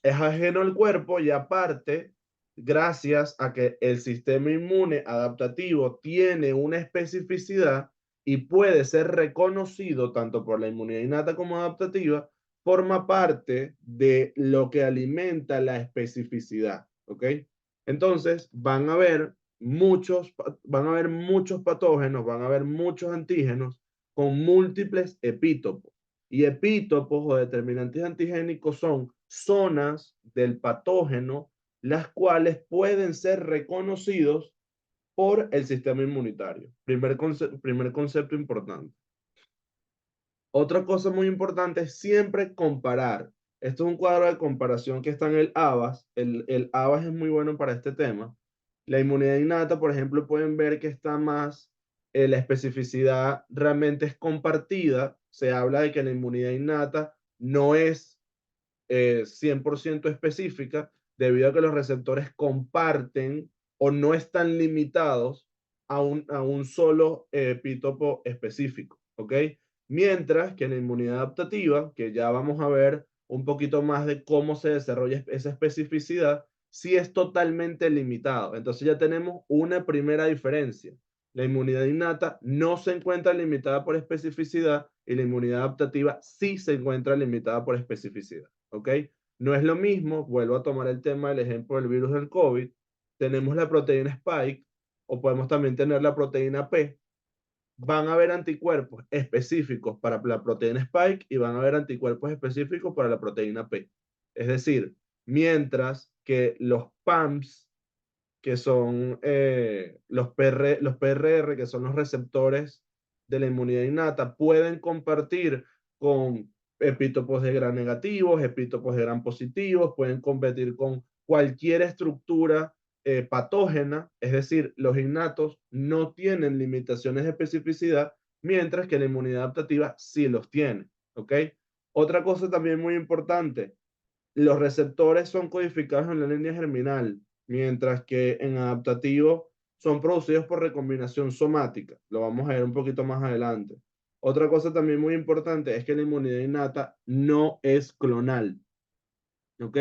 Es ajeno al cuerpo y aparte, gracias a que el sistema inmune adaptativo tiene una especificidad y puede ser reconocido tanto por la inmunidad innata como adaptativa, forma parte de lo que alimenta la especificidad, ¿ok? Entonces, van a haber muchos patógenos, van a haber muchos antígenos con múltiples epítopos. Y epítopos o determinantes antigénicos son zonas del patógeno, las cuales pueden ser reconocidos por el sistema inmunitario. Primer concepto importante. Otra cosa muy importante es siempre comparar. Esto es un cuadro de comparación que está en el ABAS. El ABAS es muy bueno para este tema. La inmunidad innata, por ejemplo, pueden ver que está más, la especificidad realmente es compartida. Se habla de que la inmunidad innata no es 100% específica debido a que los receptores comparten o no están limitados a un solo epítopo específico, ¿ok? Mientras que en la inmunidad adaptativa, que ya vamos a ver un poquito más de cómo se desarrolla esa especificidad, sí es totalmente limitado. Entonces ya tenemos una primera diferencia. La inmunidad innata no se encuentra limitada por especificidad y la inmunidad adaptativa sí se encuentra limitada por especificidad, ¿ok? No es lo mismo, vuelvo a tomar el tema del ejemplo del virus del COVID, tenemos la proteína Spike o podemos también tener la proteína P. Van a haber anticuerpos específicos para la proteína Spike y van a haber anticuerpos específicos para la proteína P. Es decir, mientras que los PAMs, que son los PRR, que son los receptores de la inmunidad innata, pueden compartir con epítopos de Gram negativos, epítopos de Gram positivos, pueden competir con cualquier estructura patógena, es decir, los innatos no tienen limitaciones de especificidad, mientras que la inmunidad adaptativa sí los tiene, ¿ok? Otra cosa también muy importante, los receptores son codificados en la línea germinal, mientras que en adaptativo son producidos por recombinación somática. Lo vamos a ver un poquito más adelante. Otra cosa también muy importante es que la inmunidad innata no es clonal, ¿ok?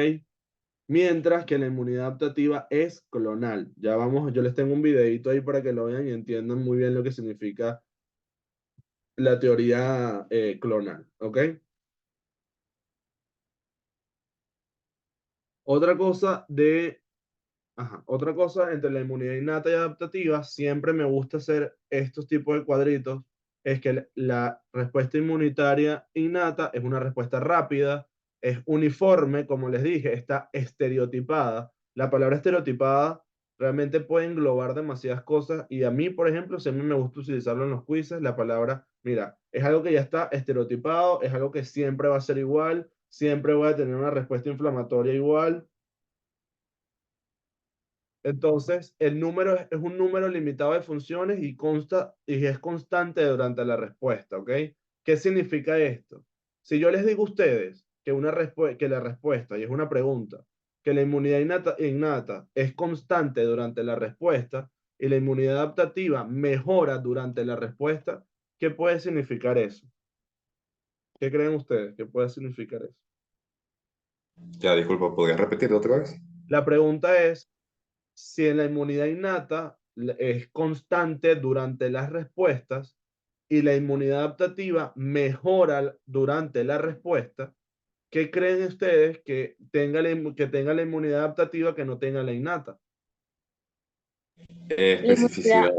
Mientras que la inmunidad adaptativa es clonal. Ya vamos, yo les tengo un videito ahí para que lo vean y entiendan muy bien lo que significa la teoría clonal, ¿ok? Otra cosa otra cosa entre la inmunidad innata y adaptativa, siempre me gusta hacer estos tipos de cuadritos, es que la respuesta inmunitaria innata es una respuesta rápida, es uniforme, como les dije, está estereotipada. La palabra estereotipada Realmente puede englobar demasiadas cosas y a mí, por ejemplo, si a mí me gusta utilizarlo en los quizzes, la palabra, mira, es algo que ya está estereotipado, es algo que siempre va a ser igual, siempre voy a tener una respuesta inflamatoria igual. Entonces, el número es un número limitado de funciones y consta y es constante durante la respuesta, ¿ok? ¿Qué significa esto? Si yo les digo a ustedes que, que la respuesta, y es una pregunta, que la inmunidad innata es constante durante la respuesta y la inmunidad adaptativa mejora durante la respuesta, ¿qué puede significar eso? ¿Qué creen ustedes? ¿Qué puede significar eso? Ya, disculpa, ¿podrías repetirlo otra vez? La pregunta es, si en la inmunidad innata es constante durante las respuestas y la inmunidad adaptativa mejora durante la respuesta, ¿qué creen ustedes que que tenga la inmunidad adaptativa que no tenga la innata? La inmunidad. Especificidad.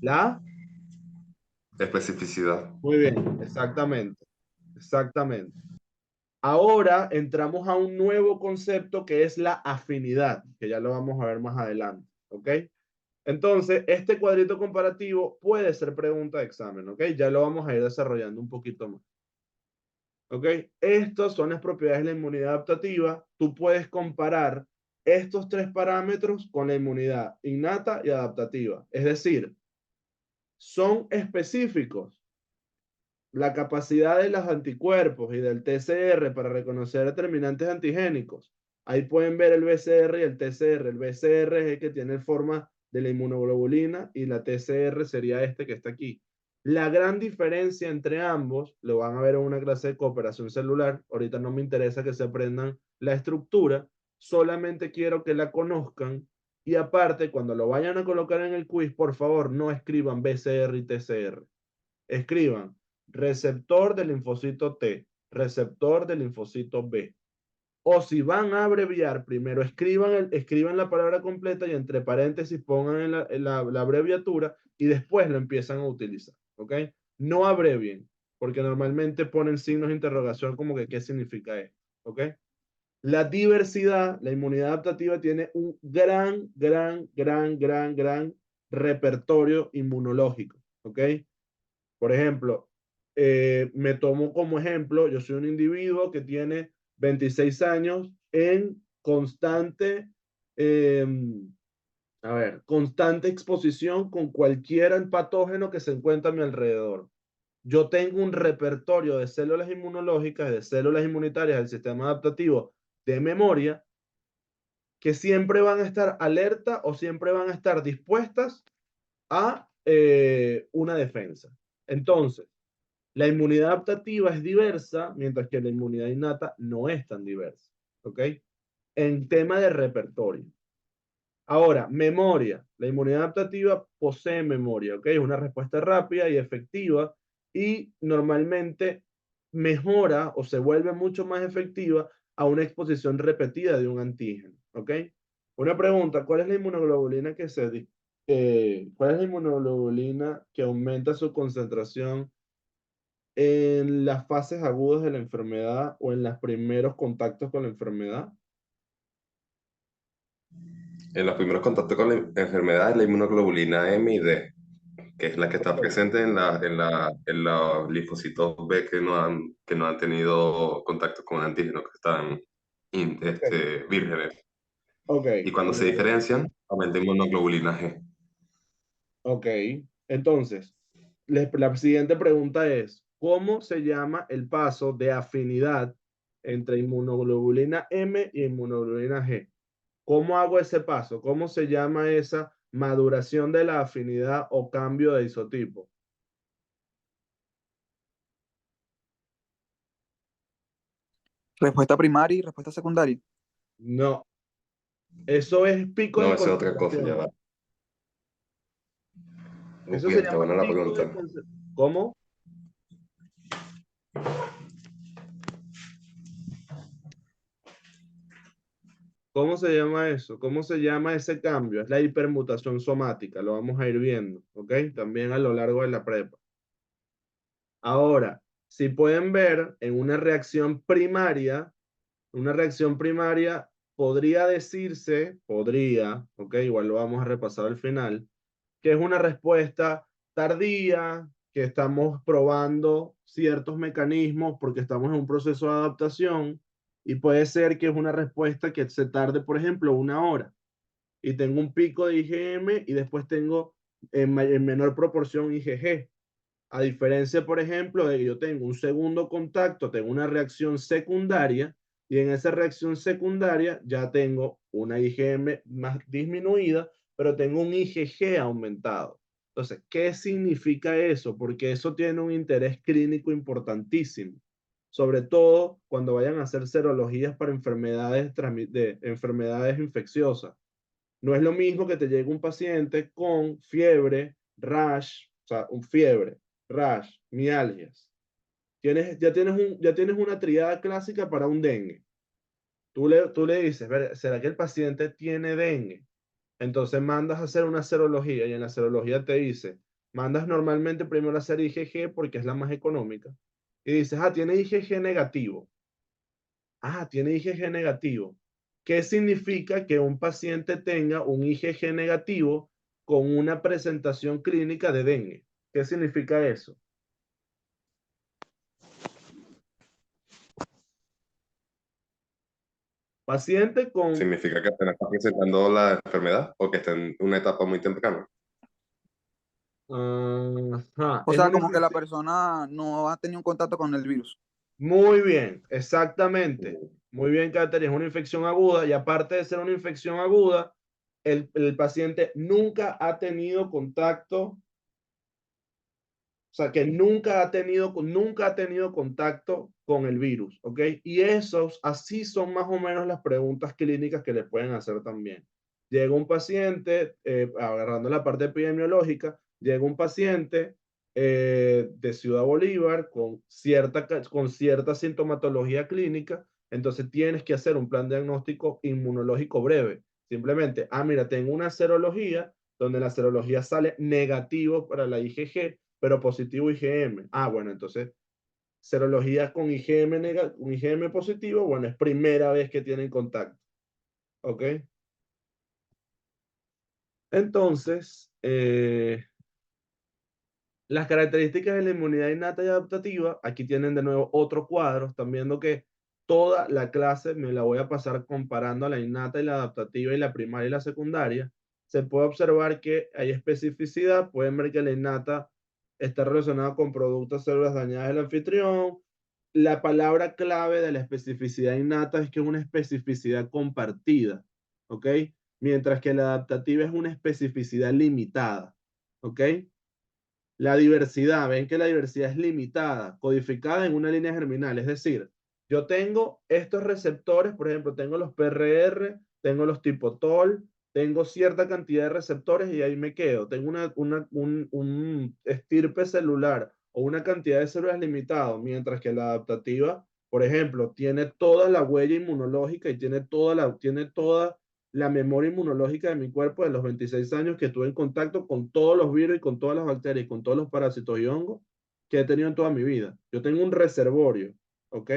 ¿La? Especificidad. Muy bien, exactamente, exactamente. Ahora entramos a un nuevo concepto que es la afinidad, que ya lo vamos a ver más adelante, ¿ok? Entonces, este cuadrito comparativo puede ser pregunta de examen, ¿ok? Ya lo vamos a ir desarrollando un poquito más. ¿Ok? Estas son las propiedades de la inmunidad adaptativa. Tú puedes comparar estos tres parámetros con la inmunidad innata y adaptativa. Es decir, son específicos. La capacidad de los anticuerpos y del TCR para reconocer determinantes antigénicos. Ahí pueden ver el BCR y el TCR. El BCR es el que tiene forma de la inmunoglobulina y la TCR sería este que está aquí. La gran diferencia entre ambos, lo van a ver en una clase de cooperación celular, ahorita no me interesa que se aprendan la estructura, solamente quiero que la conozcan y aparte, cuando lo vayan a colocar en el quiz, por favor, no escriban BCR y TCR. Escriban receptor del linfocito T, receptor del linfocito B. O si van a abreviar, primero escriban la palabra completa y entre paréntesis pongan la abreviatura y después lo empiezan a utilizar. ¿Ok? No abrevien, porque normalmente ponen signos de interrogación como que qué significa esto. ¿Ok? La diversidad, la inmunidad adaptativa tiene un gran repertorio inmunológico. ¿Ok? Por ejemplo, me tomo como ejemplo, yo soy un individuo que tiene 26 años en constante, eh, constante exposición con cualquier patógeno que se encuentre a mi alrededor. Yo tengo un repertorio de células inmunológicas, de células inmunitarias del sistema adaptativo de memoria, que siempre van a estar alerta o siempre van a estar dispuestas a una defensa. Entonces, la inmunidad adaptativa es diversa, mientras que la inmunidad innata no es tan diversa. ¿Ok? En tema de repertorio. Ahora, memoria. La inmunidad adaptativa posee memoria. ¿Ok? Es una respuesta rápida y efectiva y normalmente mejora o se vuelve mucho más efectiva a una exposición repetida de un antígeno. ¿Ok? Una pregunta, ¿cuál es la inmunoglobulina cuál es la inmunoglobulina que aumenta su concentración en las fases agudas de la enfermedad o en los primeros contactos con la enfermedad? En los primeros contactos con la enfermedad es la inmunoglobulina M y D, que es la que está Ok, presente en los linfocitos B que no han tenido contacto con antígenos, que están ok, vírgenes. ok, Y cuando ok, se diferencian, aumenta inmunoglobulina G. ok. Entonces, la siguiente pregunta es, ¿cómo se llama el paso de afinidad entre inmunoglobulina M y inmunoglobulina G? ¿Cómo hago ese paso? ¿Cómo se llama esa maduración de la afinidad o cambio de isotipo? Respuesta primaria y respuesta secundaria. No, eso es pico No, de esa es otra cosa, ya va. concentración. Eso Uy, se está llama buena la pico de pregunta. concentración. ¿Cómo? ¿Cómo se llama eso? ¿Cómo se llama ese cambio? Es la hipermutación somática, lo vamos a ir viendo, ¿ok? También a lo largo de la prepa. Ahora, si pueden ver en una reacción primaria podría decirse, ok, igual lo vamos a repasar al final, que es una respuesta tardía, que estamos probando ciertos mecanismos porque estamos en un proceso de adaptación y puede ser que es una respuesta que se tarde, por ejemplo, 1 hora y tengo un pico de IgM y después tengo en menor proporción IgG. A diferencia, por ejemplo, de que yo tengo un segundo contacto, tengo una reacción secundaria y en esa reacción secundaria ya tengo una IgM más disminuida, pero tengo un IgG aumentado. Entonces, ¿qué significa eso? Porque eso tiene un interés clínico importantísimo, sobre todo cuando vayan a hacer serologías para enfermedades infecciosas. No es lo mismo que te llegue un paciente con fiebre, rash, o sea, un fiebre, rash, mialgias. Ya tienes una triada clásica para un dengue. Tú le dices, ¿será que el paciente tiene dengue? Entonces mandas a hacer una serología y en la serología te dice, mandas normalmente primero a hacer IgG porque es la más económica. Y dices, tiene IgG negativo. Tiene IgG negativo. ¿Qué significa que un paciente tenga un IgG negativo con una presentación clínica de dengue? ¿Qué significa eso? Paciente con... ¿Significa que apenas está presentando la enfermedad o que está en una etapa muy temprana? O es sea, una como que la infección. persona no ha tenido contacto con el virus. Muy bien, exactamente. Muy bien, Catherine, es una infección aguda y aparte de ser una infección aguda, el paciente nunca ha tenido contacto. O sea, que nunca ha tenido contacto con el virus, ¿ok? Y así son más o menos las preguntas clínicas que le pueden hacer también. Llega un paciente, agarrando la parte epidemiológica, llega un paciente de Ciudad Bolívar con cierta sintomatología clínica, entonces tienes que hacer un plan diagnóstico inmunológico breve. Simplemente, mira, tengo una serología donde la serología sale negativo para la IgG, pero positivo IgM. Bueno, entonces, serología con IgM positivo, bueno, es primera vez que tienen contacto. ¿Ok? Entonces, las características de la inmunidad innata y adaptativa, aquí tienen de nuevo otro cuadro. Están viendo que toda la clase me la voy a pasar comparando a la innata y la adaptativa y la primaria y la secundaria. Se puede observar que hay especificidad. Pueden ver que la innata está relacionada con productos, células dañadas del anfitrión. La palabra clave de la especificidad innata es que es una especificidad compartida, ¿ok? Mientras que la adaptativa es una especificidad limitada, ¿ok? La diversidad, ven que la diversidad es limitada, codificada en una línea germinal. Es decir, yo tengo estos receptores, por ejemplo, tengo los PRR, tengo los tipo TOL, tengo cierta cantidad de receptores y ahí me quedo. Tengo un estirpe celular o una cantidad de células limitado, mientras que la adaptativa, por ejemplo, tiene toda la huella inmunológica y tiene toda la memoria inmunológica de mi cuerpo de los 26 años que estuve en contacto con todos los virus y con todas las bacterias y con todos los parásitos y hongos que he tenido en toda mi vida. Yo tengo un reservorio, ¿ok?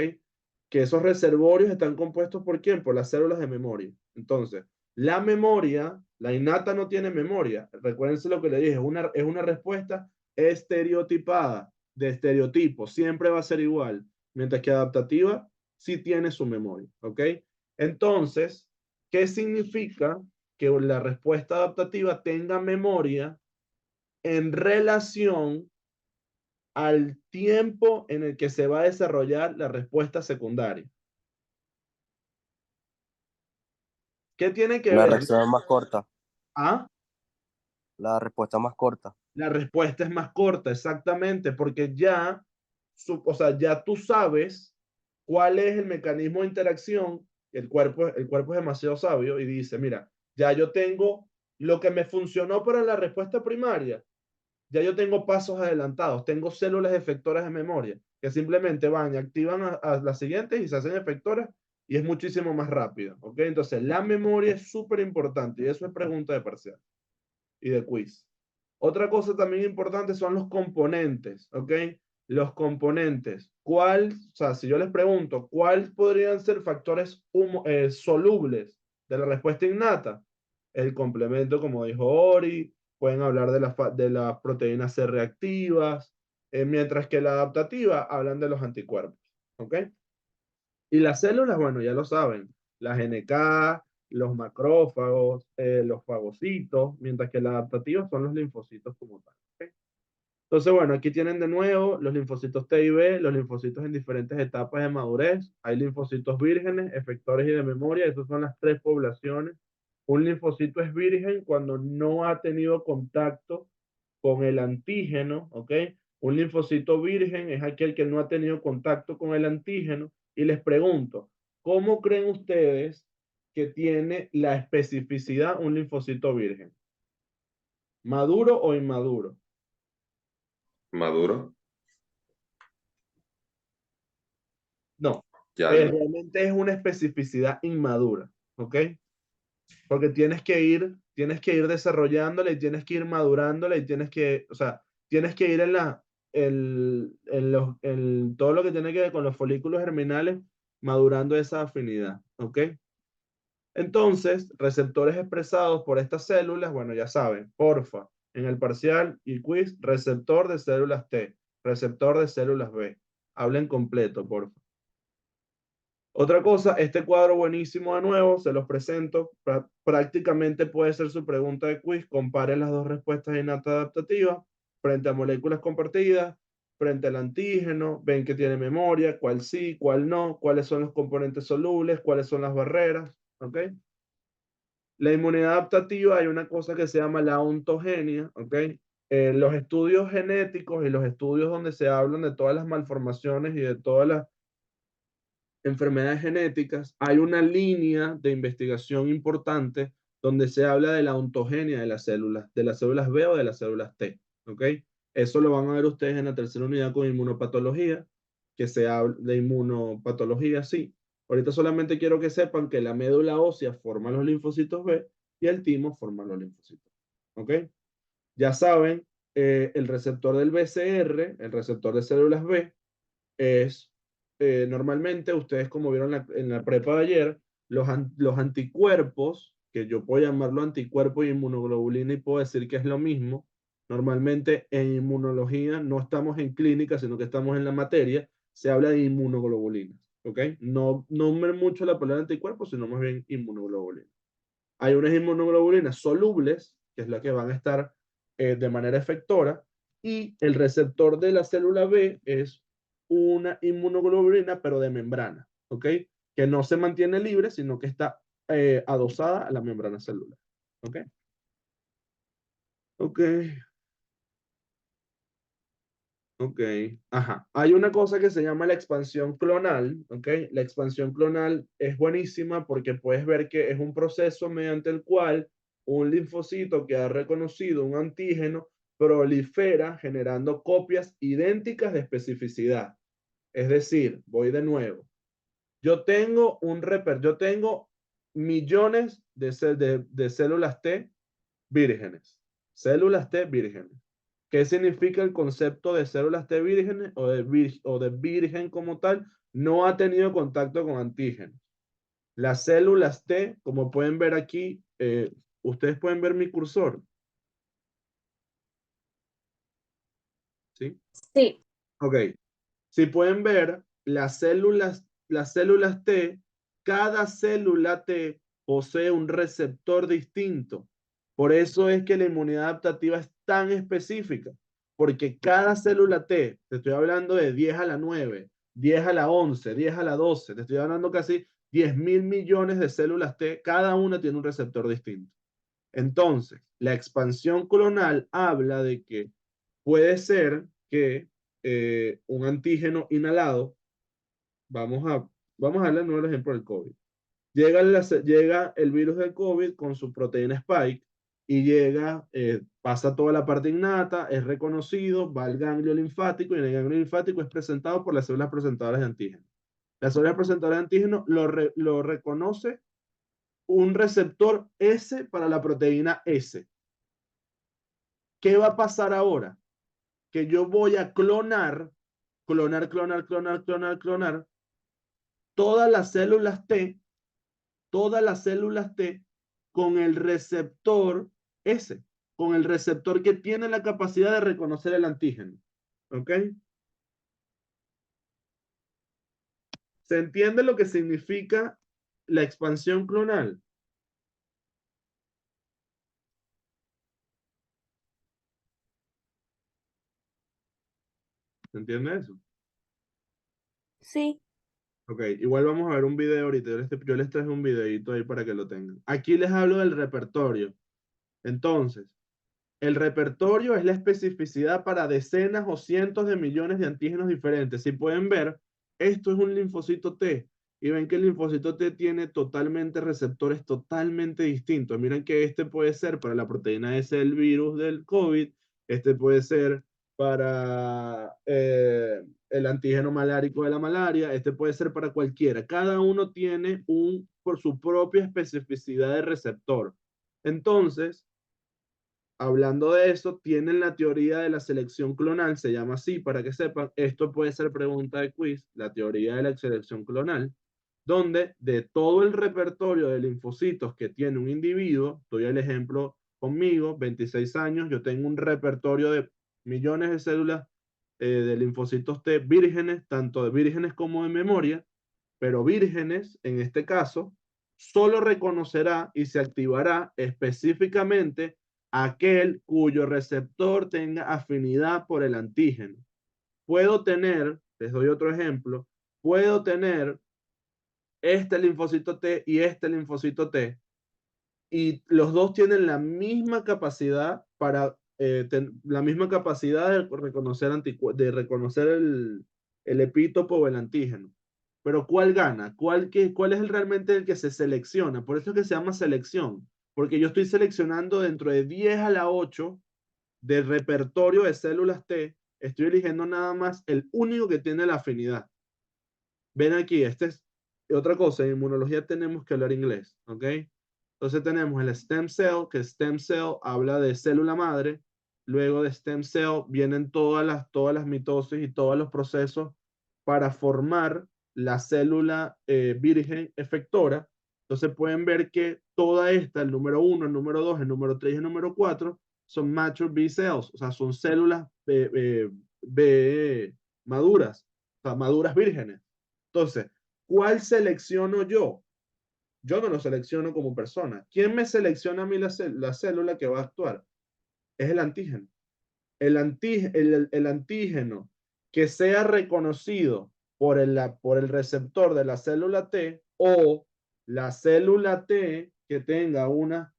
Que esos reservorios están compuestos ¿por quién? Por las células de memoria. Entonces, la memoria, la innata no tiene memoria. Recuérdense lo que le dije, es una respuesta estereotipada, de estereotipo, siempre va a ser igual, mientras que adaptativa sí tiene su memoria, ¿ok? Entonces, ¿qué significa que la respuesta adaptativa tenga memoria en relación al tiempo en el que se va a desarrollar la respuesta secundaria? ¿Qué tiene que La ver? reacción es más corta, ¿Ah? la respuesta más corta. La respuesta es más corta, exactamente, porque ya tú sabes cuál es el mecanismo de interacción. El cuerpo es demasiado sabio y dice, mira, ya yo tengo lo que me funcionó para la respuesta primaria, ya yo tengo pasos adelantados, tengo células efectoras de memoria que simplemente van y activan a las siguientes y se hacen efectoras y es muchísimo más rápido, ¿ok? Entonces, la memoria es súper importante y eso es pregunta de parcial y de quiz. Otra cosa también importante son los componentes, ¿ok? Los componentes. o sea, si yo les pregunto, ¿cuáles podrían ser factores solubles de la respuesta innata? El complemento, como dijo Ori, pueden hablar de las proteínas C reactivas, mientras que la adaptativa hablan de los anticuerpos, ¿ok? Y las células, bueno, ya lo saben, las NK, los macrófagos, los fagocitos, mientras que las adaptativas son los linfocitos como tal, ¿ok? Entonces, bueno, aquí tienen de nuevo los linfocitos T y B, los linfocitos en diferentes etapas de madurez. Hay linfocitos vírgenes, efectores y de memoria. Esas son las tres poblaciones. Un linfocito es virgen cuando no ha tenido contacto con el antígeno, ¿ok? Un linfocito virgen es aquel que no ha tenido contacto con el antígeno. Y les pregunto, ¿cómo creen ustedes que tiene la especificidad un linfocito virgen? ¿Maduro o inmaduro? Maduro. No, Ya no. realmente es una especificidad inmadura, ¿ok? Porque tienes que ir desarrollándola y tienes que ir madurándola y tienes que, o sea, tienes que ir en todo lo que tiene que ver con los folículos germinales, madurando esa afinidad, ¿ok? Entonces, receptores expresados por estas células, bueno, ya saben, porfa, en el parcial y quiz, receptor de células T, receptor de células B. Hablen completo, porfa. Otra cosa, este cuadro buenísimo de nuevo, se los presento, prácticamente puede ser su pregunta de quiz, compare las dos respuestas innatas adaptativas frente a moléculas compartidas, frente al antígeno, ven que tiene memoria, cuál sí, cuál no, cuáles son los componentes solubles, cuáles son las barreras, ¿ok? La inmunidad adaptativa, hay una cosa que se llama la ontogenia, ¿ok? Los estudios genéticos y los estudios donde se hablan de todas las malformaciones y de todas las enfermedades genéticas, hay una línea de investigación importante donde se habla de la ontogenia de las células B o de las células T, ¿ok? Eso lo van a ver ustedes en la tercera unidad con inmunopatología, que se habla de inmunopatología, sí. Ahorita solamente quiero que sepan que la médula ósea forma los linfocitos B y el timo forma los linfocitos, ¿ok? Ya saben, el receptor del BCR, el receptor de células B, es normalmente, ustedes como vieron en la prepa de ayer, los anticuerpos, que yo puedo llamarlo anticuerpo y inmunoglobulina y puedo decir que es lo mismo, normalmente en inmunología no estamos en clínica, sino que estamos en la materia, se habla de inmunoglobulinas, ¿ok? No nombren mucho la palabra anticuerpo, sino más bien inmunoglobulina. Hay unas inmunoglobulinas solubles, que es la que van a estar de manera efectora, y el receptor de la célula B es una inmunoglobulina, pero de membrana, ¿ok? Que no se mantiene libre, sino que está adosada a la membrana celular, ¿ok? Ok, ok, ajá. Hay una cosa que se llama la expansión clonal, ¿ok? La expansión clonal es buenísima porque puedes ver que es un proceso mediante el cual un linfocito que ha reconocido un antígeno prolifera generando copias idénticas de especificidad. Es decir, voy de nuevo. Yo tengo millones de células T vírgenes. Células T vírgenes. ¿Qué significa el concepto de células T vírgenes o de virgen como tal? No ha tenido contacto con antígenos. Las células T, como pueden ver aquí, ustedes pueden ver mi cursor. ¿Sí? Sí. Ok. Si pueden ver, las células T, cada célula T posee un receptor distinto. Por eso es que la inmunidad adaptativa es tan específica, porque cada célula T, te estoy hablando de 10 a la 9, 10 a la 11, 10 a la 12, te estoy hablando casi 10.000 millones de células T, cada una tiene un receptor distinto. Entonces, la expansión clonal habla de que puede ser que un antígeno inhalado, vamos a darle nuevo el ejemplo del COVID. Llega el virus del COVID con su proteína Spike y pasa toda la parte innata, es reconocido, va al ganglio linfático y en el ganglio linfático es presentado por las células presentadoras de antígeno. Las células presentadoras de antígeno lo reconoce un receptor S para la proteína S. ¿Qué va a pasar ahora? Que yo voy a clonar clonar, clonar, clonar, clonar, clonar, todas las células T con el receptor S, con el receptor que tiene la capacidad de reconocer el antígeno. ¿Ok? ¿Se entiende lo que significa la expansión clonal? ¿Se entiende eso? Sí. Ok, igual vamos a ver un video ahorita. Yo les traje un videito ahí para que lo tengan. Aquí les hablo del repertorio. Entonces, el repertorio es la especificidad para decenas o cientos de millones de antígenos diferentes. Si pueden ver, esto es un linfocito T. Y ven que el linfocito T tiene totalmente receptores totalmente distintos. Miren que este puede ser para la proteína S del virus del COVID. Este puede ser para el antígeno malárico de la malaria. Este puede ser para cualquiera. Cada uno tiene por su propia especificidad de receptor. Entonces, hablando de eso, tienen la teoría de la selección clonal, se llama así, para que sepan, esto puede ser pregunta de quiz, la teoría de la selección clonal, donde de todo el repertorio de linfocitos que tiene un individuo, doy el ejemplo conmigo, 26 años, yo tengo un repertorio de millones de células de linfocitos T vírgenes, tanto de vírgenes como de memoria, pero vírgenes, en este caso, solo reconocerá y se activará específicamente aquel cuyo receptor tenga afinidad por el antígeno. Puedo tener, les doy otro ejemplo, puedo tener este linfocito T y este linfocito T, y los dos tienen la misma capacidad la misma capacidad de reconocer, de reconocer el epítopo o el antígeno. Pero ¿cuál gana? ¿Cuál es realmente el que se selecciona? Por eso es que se llama selección, porque yo estoy seleccionando dentro de 10 a la 8 del repertorio de células T, estoy eligiendo nada más el único que tiene la afinidad. Ven aquí, otra cosa, en inmunología tenemos que hablar inglés, ¿ok? Entonces tenemos el stem cell, que stem cell habla de célula madre, luego de stem cell vienen todas las mitosis y todos los procesos para formar la célula virgen efectora. Entonces pueden ver que toda esta, el número 1, el número 2, el número 3 y el número 4, son mature B cells, o sea, son células maduras, o sea, maduras vírgenes. Entonces, ¿cuál selecciono yo? Yo no lo selecciono como persona. ¿Quién me selecciona a mí la célula que va a actuar? Es el antígeno. El antígeno que sea reconocido por el receptor de la célula T, o la célula T que tenga una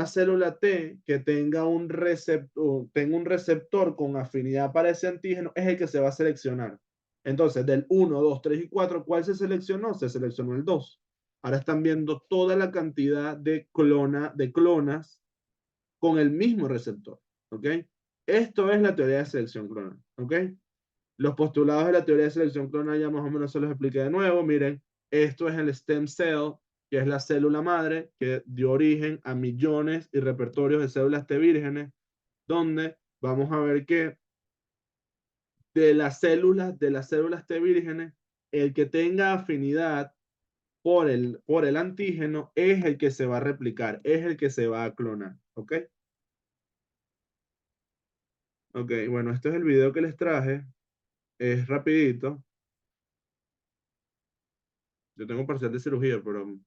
célula T que tenga un receptor con afinidad para ese antígeno, es el que se va a seleccionar. Entonces, del 1, 2, 3 y 4, ¿cuál se seleccionó? Se seleccionó el 2. Ahora están viendo toda la cantidad de clonas con el mismo receptor. ¿Ok? Esto es la teoría de selección clonal. ¿Ok? Los postulados de la teoría de selección clonal ya más o menos se los expliqué de nuevo. Miren, esto es el stem cell, que es la célula madre que dio origen a millones y repertorios de células T vírgenes, donde vamos a ver que de las células T vírgenes, el que tenga afinidad por el antígeno es el que se va a replicar, es el que se va a clonar. ¿Ok? Ok, bueno, este es el video que les traje. Es rapidito. Yo tengo parcial de cirugía, pero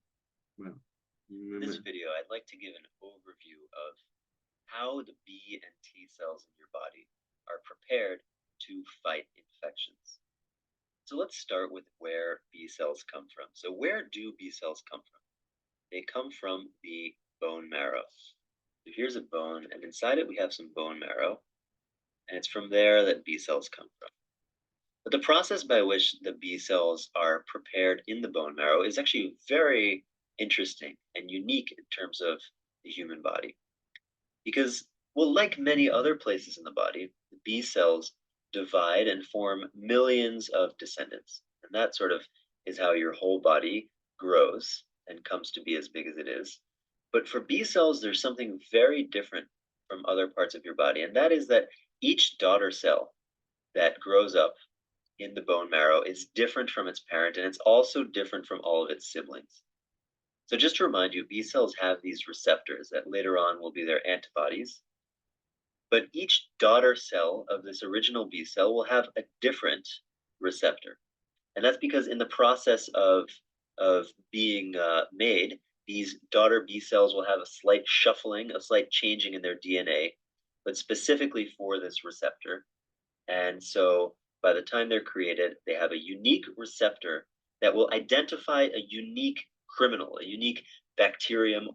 bueno. This video, I'd like to give an overview of how the B and T cells in your body are prepared to fight infections. So let's start with where B cells come from. So where do B cells come from? They come from the bone marrow. So here's a bone, and inside it we have some bone marrow, and it's from there that B cells come from. But the process by which the B cells are prepared in the bone marrow is actually very interesting and unique in terms of the human body. Because, well, like many other places in the body, the B cells divide and form millions of descendants. And that sort of is how your whole body grows and comes to be as big as it is. But for B cells, there's something very different from other parts of your body. And that is that each daughter cell that grows up in the bone marrow is different from its parent, and it's also different from all of its siblings. So just to remind you, B cells have these receptors that later on will be their antibodies. But each daughter cell of this original B cell will have a different receptor. And that's because in the process of being made, these daughter B cells will have a slight shuffling, a slight changing in their DNA, but specifically for this receptor. And so by the time they're created, they have a unique receptor that will identify a unique criminal, a unique bacterium.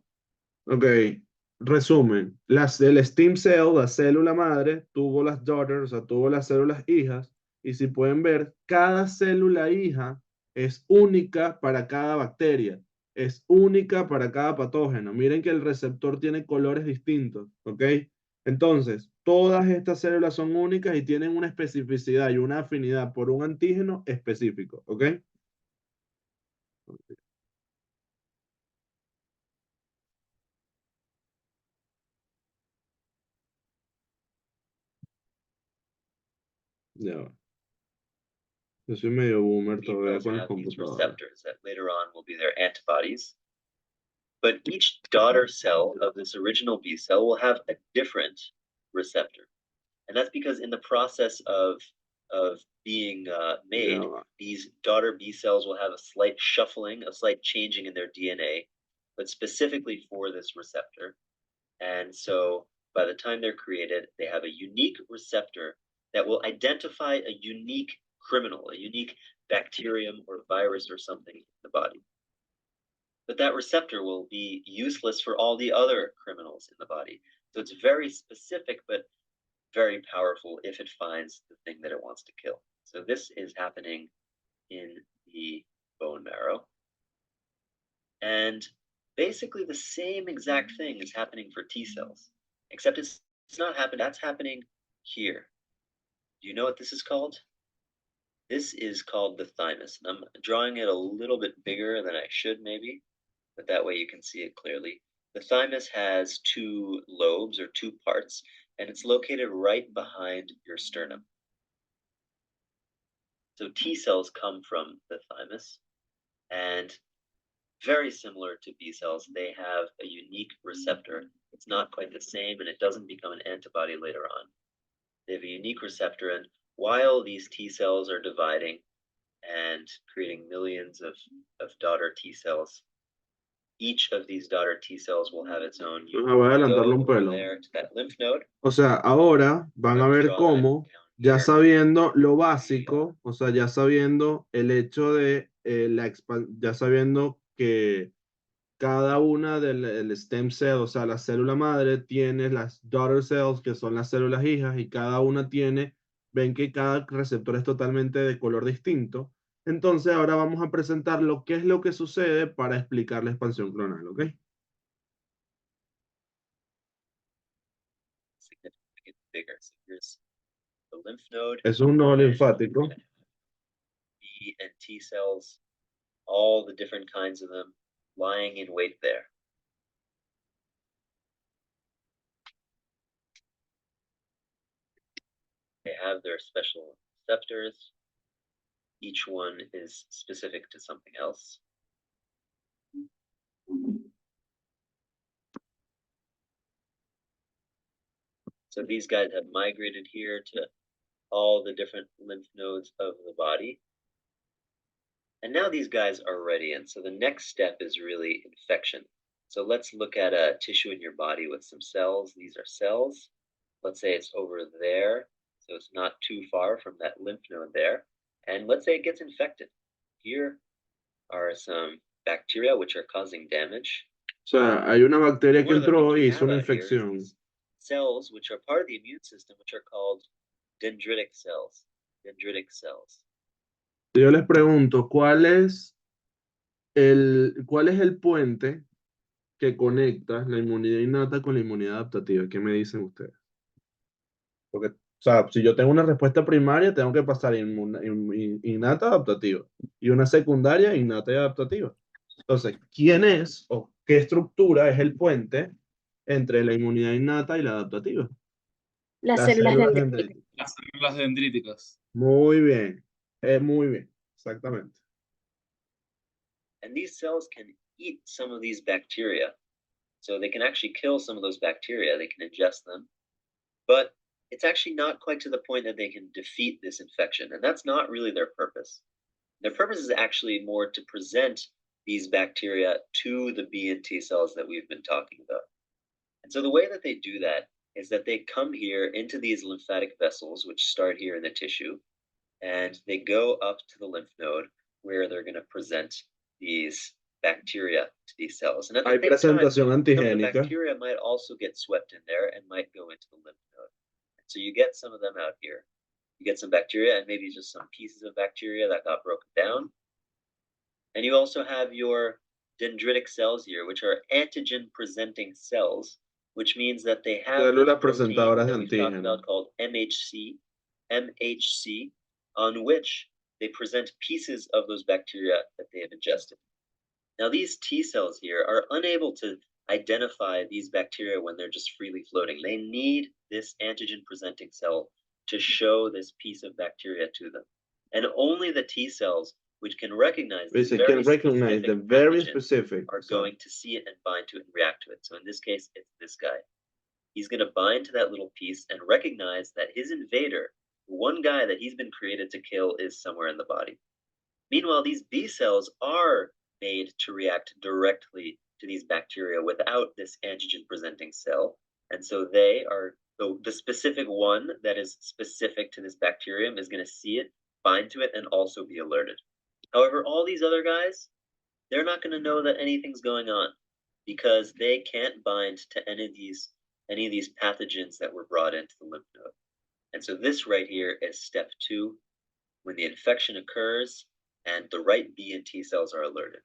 Ok, resumen. El stem cell, la célula madre, tuvo las daughters, o sea, tuvo las células hijas. Y si pueden ver, cada célula hija es única para cada bacteria. Es única para cada patógeno. Miren que el receptor tiene colores distintos. ¿Ok? Entonces, todas estas células son únicas y tienen una especificidad y una afinidad por un antígeno específico. ¿Ok? Ya va. Yo soy medio boomer B todavía cells con las have these computadoras. receptors that later on will be their antibodies. But each daughter cell of this original B cell will have a different receptor. And that's because in the process of being made, Ya va. these daughter B cells will have a slight shuffling, a slight changing in their DNA, but specifically for this receptor. And so by the time they're created, they have a unique receptor that will identify a unique criminal, a unique bacterium or virus or something in the body. But that receptor will be useless for all the other criminals in the body. So it's very specific, but very powerful if it finds the thing that it wants to kill. So this is happening in the bone marrow. And basically the same exact thing is happening for T cells, except it's not happening, that's happening here. Do you know what this is called? This is called the thymus. And I'm drawing it a little bit bigger than I should maybe, but that way you can see it clearly. The thymus has two lobes or two parts, and it's located right behind your sternum. So T cells come from the thymus, and very similar to B cells, they have a unique receptor. It's not quite the same, and it doesn't become an antibody later on. They have a unique receptor, and while these T cells are dividing and creating millions of daughter T cells, each of these daughter T cells will have its own Voy a adelantarlo un pelo. there to that lymph node. O sea, ahora van a ver Draw that cómo, down ya here. sabiendo lo básico, o sea, ya sabiendo el hecho de ya sabiendo que cada una del stem cell, o sea, la célula madre, tiene las daughter cells, que son las células hijas, y cada una tiene, ven que cada receptor es totalmente de color distinto. Entonces, ahora vamos a presentar lo que es lo que sucede para explicar la expansión clonal, ¿ok? Significantly bigger. So here's the lymph node. Es un nodo and linfático. B and T cells, all the different kinds of them lying in wait there. They have their special receptors. Each one is specific to something else. So these guys have migrated here to all the different lymph nodes of the body. And now these guys are ready. And so the next step is really infection. So let's look at a tissue in your body with some cells. These are cells. Let's say it's over there. So it's not too far from that lymph node there. And let's say it gets infected. Here are some bacteria which are causing damage. O sea, hay una bacteria que One of the entró things y we hizo have una out here infección. is cells which are part of the immune system, which are called dendritic cells. Dendritic cells. Yo les pregunto, ¿cuál es el puente que conecta la inmunidad innata con la inmunidad adaptativa? ¿Qué me dicen ustedes? Porque, o sea, si yo tengo una respuesta primaria, tengo que pasar innata adaptativa y una secundaria innata y adaptativa. Entonces, ¿quién es o qué estructura es el puente entre la inmunidad innata y la adaptativa? Las Las células células dendríticas. dendríticas. Las células dendríticas. Muy bien. Muy bien. Exactamente. And these cells can eat some of these bacteria. So they can actually kill some of those bacteria, they can ingest them. But it's actually not quite to the point that they can defeat this infection. And that's not really their purpose. Their purpose is actually more to present these bacteria to the B and T cells that we've been talking about. And so the way that they do that is that they come here into these lymphatic vessels, which start here in the tissue, and they go up to the lymph node where they're going to present these bacteria to these cells. And at the Hay same time, presentación some of the antigénica. bacteria might also get swept in there and might go into the lymph node. So you get some of them out here. You get some bacteria and maybe just some pieces of bacteria that got broken down. And you also have your dendritic cells here, which are antigen-presenting cells, which means that they have this Células protein presentadoras de that we've talked antígeno. about called MHC, on which they present pieces of those bacteria that they have ingested. Now, these T cells here are unable to identify these bacteria when they're just freely floating. They need this antigen-presenting cell to show this piece of bacteria to them. And only the T cells, which can recognize this It very can recognize the specific very pathogen, specific. are So, going to see it and bind to it and react to it. So in this case, it's this guy. He's going to bind to that little piece and recognize that his invader, the one guy that he's been created to kill, is somewhere in the body. Meanwhile, these B cells are made to react directly to these bacteria without this antigen-presenting cell. And so they are, the specific one that is specific to this bacterium is going to see it, bind to it, and also be alerted. However, all these other guys, they're not going to know that anything's going on because they can't bind to any of these pathogens that were brought into the lymph node. And so this right here is step 2, when the infection occurs and the right B and T cells are alerted.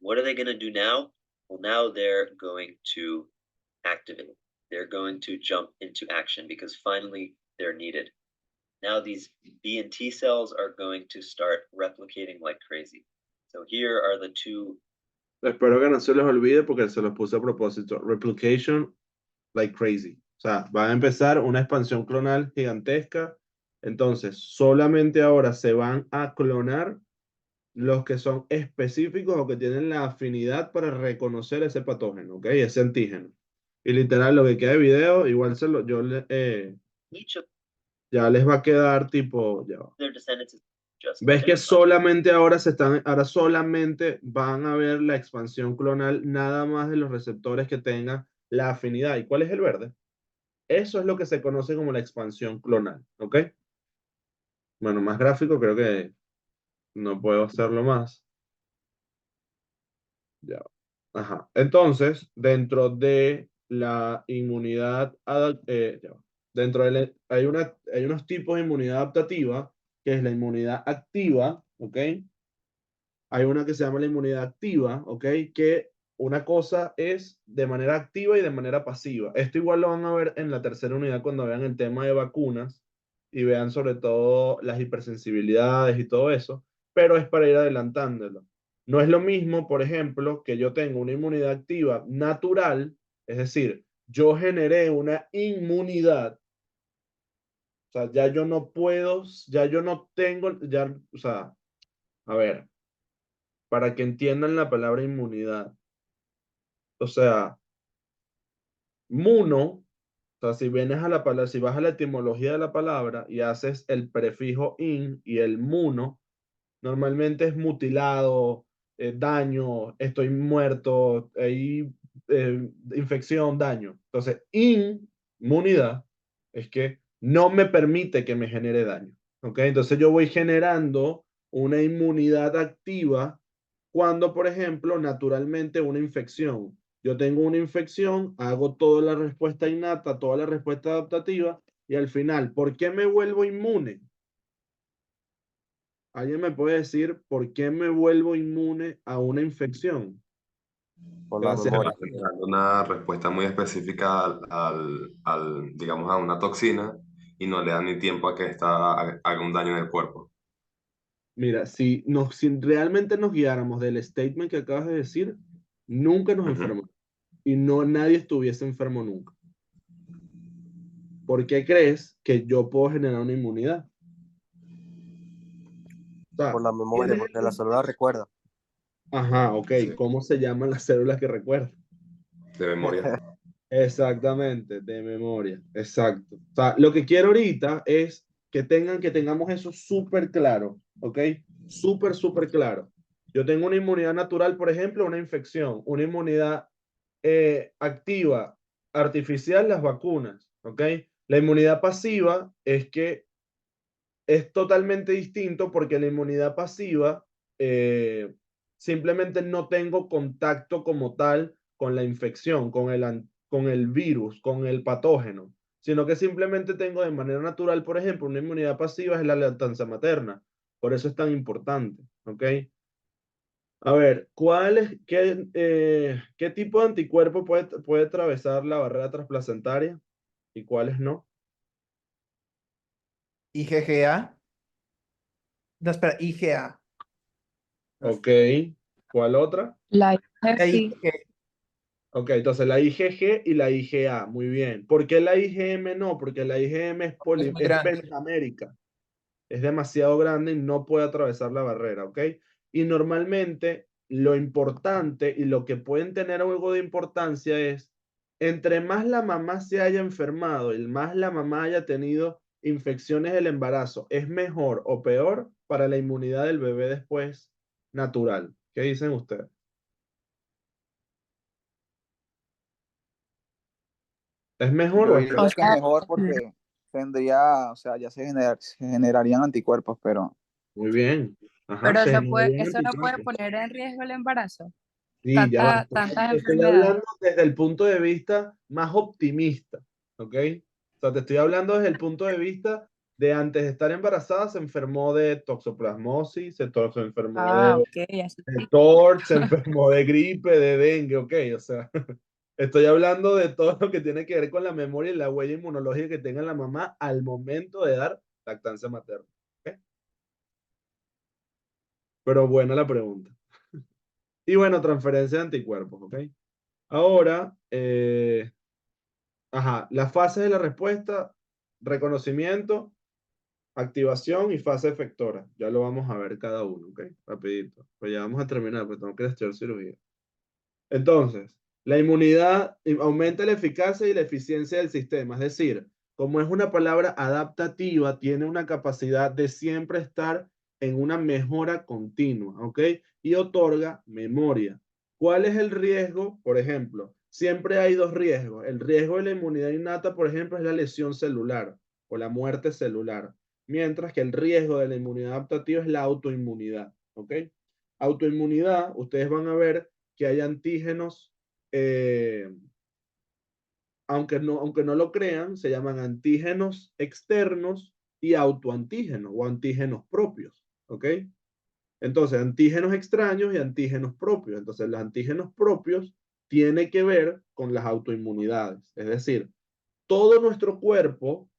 What are they going to do now? Well, now they're going to activate. They're going to jump into action because finally they're needed. Now these B and T cells are going to start replicating like crazy. So here are the two. espero que no se les olvide porque se los puse a propósito. Replication like crazy. O sea, va a empezar una expansión clonal gigantesca. Entonces, solamente ahora se van a clonar los que son específicos o que tienen la afinidad para reconocer ese patógeno, ¿ok? Ese antígeno. Y literal, lo que queda de video, igual Each of ya les va a quedar tipo, ya va. their descendants is just ¿Ves que identified. solamente ahora solamente van a ver la expansión clonal nada más de los receptores que tengan la afinidad? ¿Y cuál es el verde? Eso es lo que se conoce como la expansión clonal, ¿ok? Bueno, más gráfico creo que no puedo hacerlo más. Ya. Ajá. Entonces, dentro de la inmunidad, hay unos tipos de inmunidad adaptativa, que es la inmunidad activa, ¿ok? Hay una que se llama la inmunidad activa, ¿ok? Que una cosa es de manera activa y de manera pasiva. Esto igual lo van a ver en la tercera unidad cuando vean el tema de vacunas y vean sobre todo las hipersensibilidades y todo eso, pero es para ir adelantándolo. No es lo mismo, por ejemplo, que yo tengo una inmunidad activa natural, es decir, yo generé una inmunidad. O sea, ya yo no puedo, ya yo no tengo, ya, o sea, a ver, para que entiendan la palabra inmunidad. O sea, mono, o sea, si vienes a la palabra, si vas a la etimología de la palabra y haces el prefijo in y el muno, normalmente es mutilado, daño, estoy muerto, hay infección, daño. Entonces, inmunidad es que no me permite que me genere daño. ¿Ok? Entonces yo voy generando una inmunidad activa cuando, por ejemplo, naturalmente una infección. Yo tengo una infección, hago toda la respuesta innata, toda la respuesta adaptativa y al final, ¿por qué me vuelvo inmune? ¿Alguien me puede decir por qué me vuelvo inmune a una infección? Por la Gracias. memoria. Dando una respuesta muy específica digamos, a una toxina y no le da ni tiempo a que esta haga un daño en el cuerpo. Mira, si realmente nos guiáramos del statement que acabas de decir, nunca nos Ujú. enfermamos. Y no nadie estuviese enfermo nunca. ¿por qué crees que yo puedo generar una inmunidad? O sea, Por la ¿quién memoria, es porque la célula recuerda. Ajá, ok. Sí. ¿Cómo se llaman las células que recuerdan? De memoria. Exactamente, de memoria. Exacto. O sea, lo que quiero ahorita es que tengamos eso súper claro, ¿ok? Súper, súper claro. Yo tengo una inmunidad natural, por ejemplo, una infección, una inmunidad activa, artificial, las vacunas, ¿ok? La inmunidad pasiva es que es totalmente distinto porque la inmunidad pasiva simplemente no tengo contacto como tal con la infección, con el virus, con el patógeno, sino que simplemente tengo de manera natural, por ejemplo, una inmunidad pasiva es la lactancia materna. Por eso es tan importante, ¿ok? A ver, ¿qué tipo de anticuerpo puede atravesar la barrera transplacentaria y cuáles no? IgGA. No, espera, IgA. Ok, ¿cuál otra? La Ahí, Ok, entonces la IgG y la IgA, muy bien. ¿Por qué la IgM no? Porque la IgM es muy es grande. pentamérica, es demasiado grande y no puede atravesar la barrera, ¿ok? Y normalmente lo importante y lo que pueden tener algo de importancia es, entre más la mamá se haya enfermado y más la mamá haya tenido infecciones del embarazo, ¿es mejor o peor para la inmunidad del bebé después natural? ¿Qué dicen ustedes? ¿Es mejor Yo o es diría peor? O que es sea, mejor porque tendría, o sea, ya se generarían anticuerpos, pero Muy bien. Ajá, pero se generarían eso no puede anticuerpos. poner en riesgo el embarazo. Sí, ya va. Tantas Te estoy enfermedades. hablando desde el punto de vista más optimista, ¿ok? O sea, te estoy hablando desde el punto de vista de antes de estar embarazada se enfermó de toxoplasmosis, se enfermó Ah, ok, eso de sí. TORCH, se enfermó de gripe, de dengue, ¿ok? O sea, estoy hablando de todo lo que tiene que ver con la memoria y la huella inmunológica que tenga la mamá al momento de dar lactancia materna, ¿ok? Pero buena la pregunta. Y bueno, transferencia de anticuerpos, ¿ok? Ahora, ajá, las fases de la respuesta, reconocimiento, activación y fase efectora. Ya lo vamos a ver cada uno, ¿ok? Rapidito. Pues ya vamos a terminar, pues tengo que estudiar cirugía. Entonces, la inmunidad aumenta la eficacia y la eficiencia del sistema. Es decir, como es una palabra adaptativa, tiene una capacidad de siempre estar en una mejora continua, ¿ok? Y otorga memoria. ¿Cuál es el riesgo? Por ejemplo, siempre hay dos riesgos. El riesgo de la inmunidad innata, por ejemplo, es la lesión celular o la muerte celular. Mientras que el riesgo de la inmunidad adaptativa es la autoinmunidad, ¿ok? Autoinmunidad, ustedes van a ver que hay antígenos, aunque no lo crean, se llaman antígenos externos y autoantígenos o antígenos propios, ¿ok? Entonces, antígenos extraños y antígenos propios. Entonces, los antígenos propios tienen que ver con las autoinmunidades. Es decir, todo nuestro cuerpo,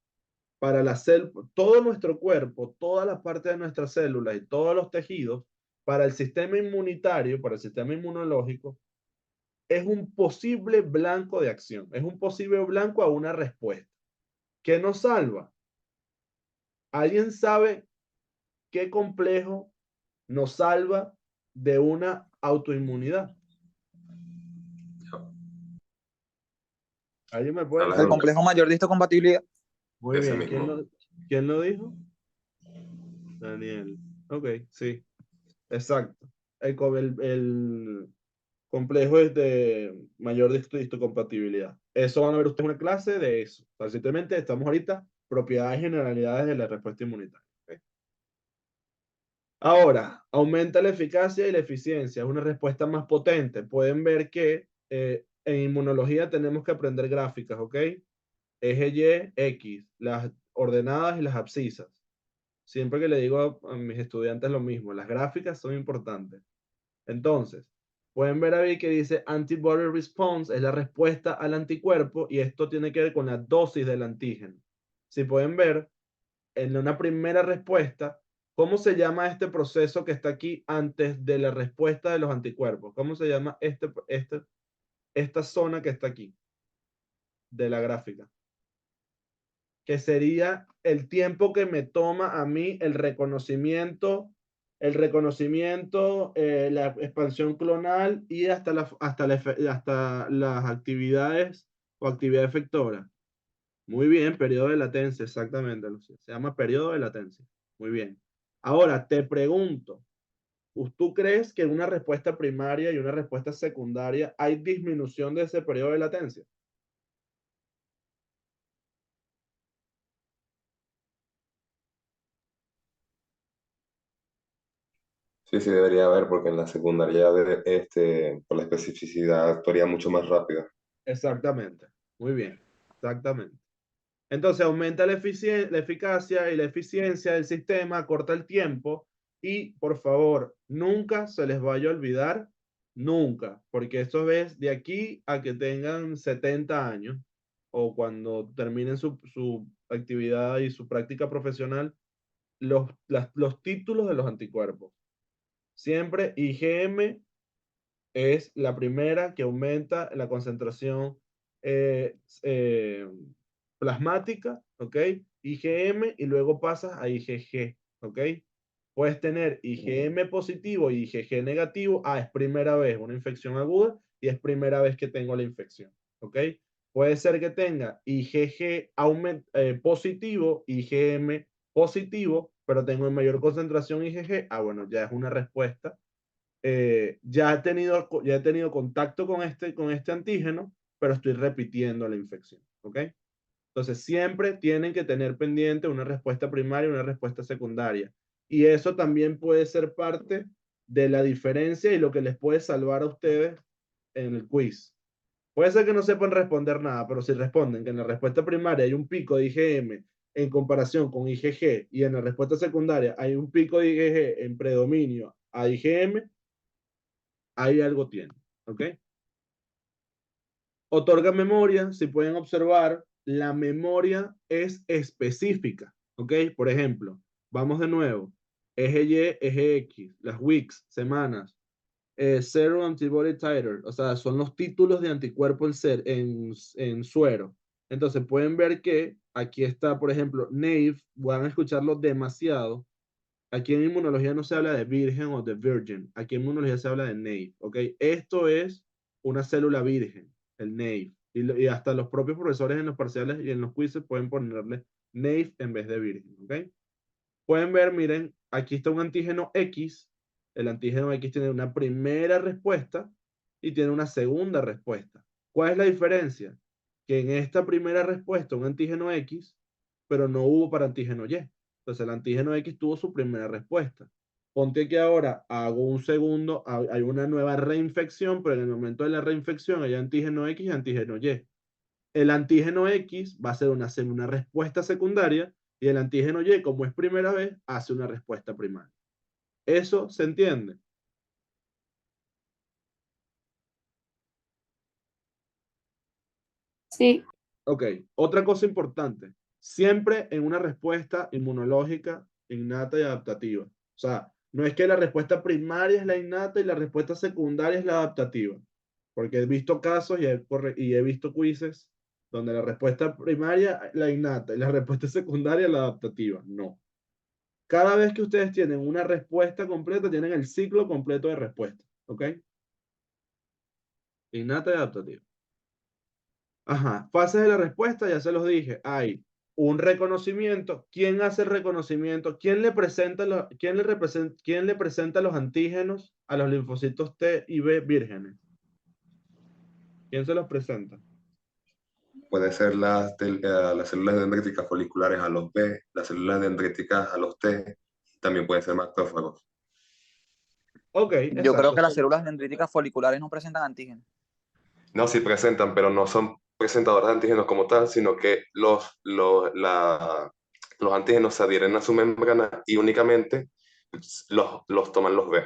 todo nuestro cuerpo, todas las partes de nuestras células y todos los tejidos, para el sistema inmunitario, para el sistema inmunológico, es un posible blanco de acción, es un posible blanco a una respuesta. ¿Qué nos salva? ¿Alguien sabe qué complejo nos salva de una autoinmunidad? ¿Alguien me puede Las el decir? complejo mayor de histocompatibilidad. Muy Ese bien. mismo. ¿Quién lo dijo? Daniel. Ok, sí, exacto. El complejo es de mayor histocompatibilidad. Eso van a ver ustedes en una clase de eso. O sea, simplemente estamos ahorita propiedades y generalidades de la respuesta inmunitaria. ¿Ok? Ahora, aumenta la eficacia y la eficiencia. Es una respuesta más potente. Pueden ver que en inmunología tenemos que aprender gráficas, ¿ok? Eje Y, X, las ordenadas y las abscisas. Siempre que le digo a mis estudiantes lo mismo, las gráficas son importantes. Entonces, pueden ver ahí que dice antibody response, es la respuesta al anticuerpo y esto tiene que ver con la dosis del antígeno. Si pueden ver, en una primera respuesta, ¿cómo se llama este proceso que está aquí antes de la respuesta de los anticuerpos? ¿Cómo se llama esta zona que está aquí de la gráfica? que sería el tiempo que me toma a mí el reconocimiento, la expansión clonal y hasta las actividades o actividad efectora. Muy bien, periodo de latencia, exactamente, Lucía. Se llama periodo de latencia. Muy bien. Ahora, te pregunto, ¿tú crees que en una respuesta primaria y una respuesta secundaria hay disminución de ese periodo de latencia? Sí, sí, debería haber, porque en la secundaria, por la especificidad, actuaría mucho más rápido. Exactamente. Muy bien. Exactamente. Entonces aumenta la eficacia y la eficiencia del sistema, corta el tiempo y, por favor, nunca se les vaya a olvidar, nunca, porque esto es de aquí a que tengan 70 años o cuando terminen su actividad y su práctica profesional, los títulos de los anticuerpos. Siempre IgM es la primera que aumenta la concentración eh, eh, plasmática, ¿ok? IgM y luego pasas a IgG, ¿ok? Puedes tener IgM positivo y IgG negativo. Es primera vez una infección aguda y es primera vez que tengo la infección, ¿ok? Puede ser que tenga IgG positivo, IgM positivo, pero tengo en mayor concentración IgG. Bueno, ya es una respuesta. Ya he tenido contacto con este antígeno, pero estoy repitiendo la infección, ¿ok? Entonces, siempre tienen que tener pendiente una respuesta primaria y una respuesta secundaria. Y eso también puede ser parte de la diferencia y lo que les puede salvar a ustedes en el quiz. Puede ser que no sepan responder nada, pero si responden que en la respuesta primaria hay un pico de IgM en comparación con IgG y en la respuesta secundaria hay un pico de IgG en predominio a IgM, ahí algo tiene, ¿ok? Otorga memoria, si pueden observar, la memoria es específica, ¿ok? Por ejemplo, vamos de nuevo, eje Y, eje X, las weeks, semanas, Serum Antibody Titer, o sea, son los títulos de anticuerpo en suero. Entonces pueden ver que aquí está, por ejemplo, NAIV, van a escucharlo demasiado. Aquí en inmunología no se habla de virgen o de virgin, aquí en inmunología se habla de NAIV, ¿ok? Esto es una célula virgen, el NAIV. Y hasta los propios profesores en los parciales y en los quizzes pueden ponerle NAIV en vez de virgen, ¿ok? Pueden ver, miren, aquí está un antígeno X. El antígeno X tiene una primera respuesta y tiene una segunda respuesta. ¿Cuál es la diferencia? Que en esta primera respuesta, un antígeno X, pero no hubo para antígeno Y. Entonces el antígeno X tuvo su primera respuesta. Ponte que ahora hago un segundo, hay una nueva reinfección, pero en el momento de la reinfección hay antígeno X y antígeno Y. El antígeno X va a ser una respuesta secundaria y el antígeno Y, como es primera vez, hace una respuesta primaria. ¿Eso se entiende? Sí. Ok, otra cosa importante. Siempre en una respuesta inmunológica innata y adaptativa. O sea, no es que la respuesta primaria es la innata y la respuesta secundaria es la adaptativa. Porque he visto casos y he visto quizzes donde la respuesta primaria es la innata y la respuesta secundaria es la adaptativa. No. Cada vez que ustedes tienen una respuesta completa, tienen el ciclo completo de respuesta. ¿Ok? Innata y adaptativa. Ajá. Fases de la respuesta, ya se los dije. Hay un reconocimiento. ¿Quién hace el reconocimiento? ¿Quién le presenta los antígenos a los linfocitos T y B vírgenes? ¿Quién se los presenta? Puede ser las células dendríticas foliculares a los B, las células dendríticas a los T, también pueden ser macrófagos. Ok, Yo creo que las exacto. células dendríticas foliculares no presentan antígenos. No, sí presentan, pero no son presentadores de antígenos como tal, sino que los antígenos se adhieren a su membrana y únicamente los toman los B.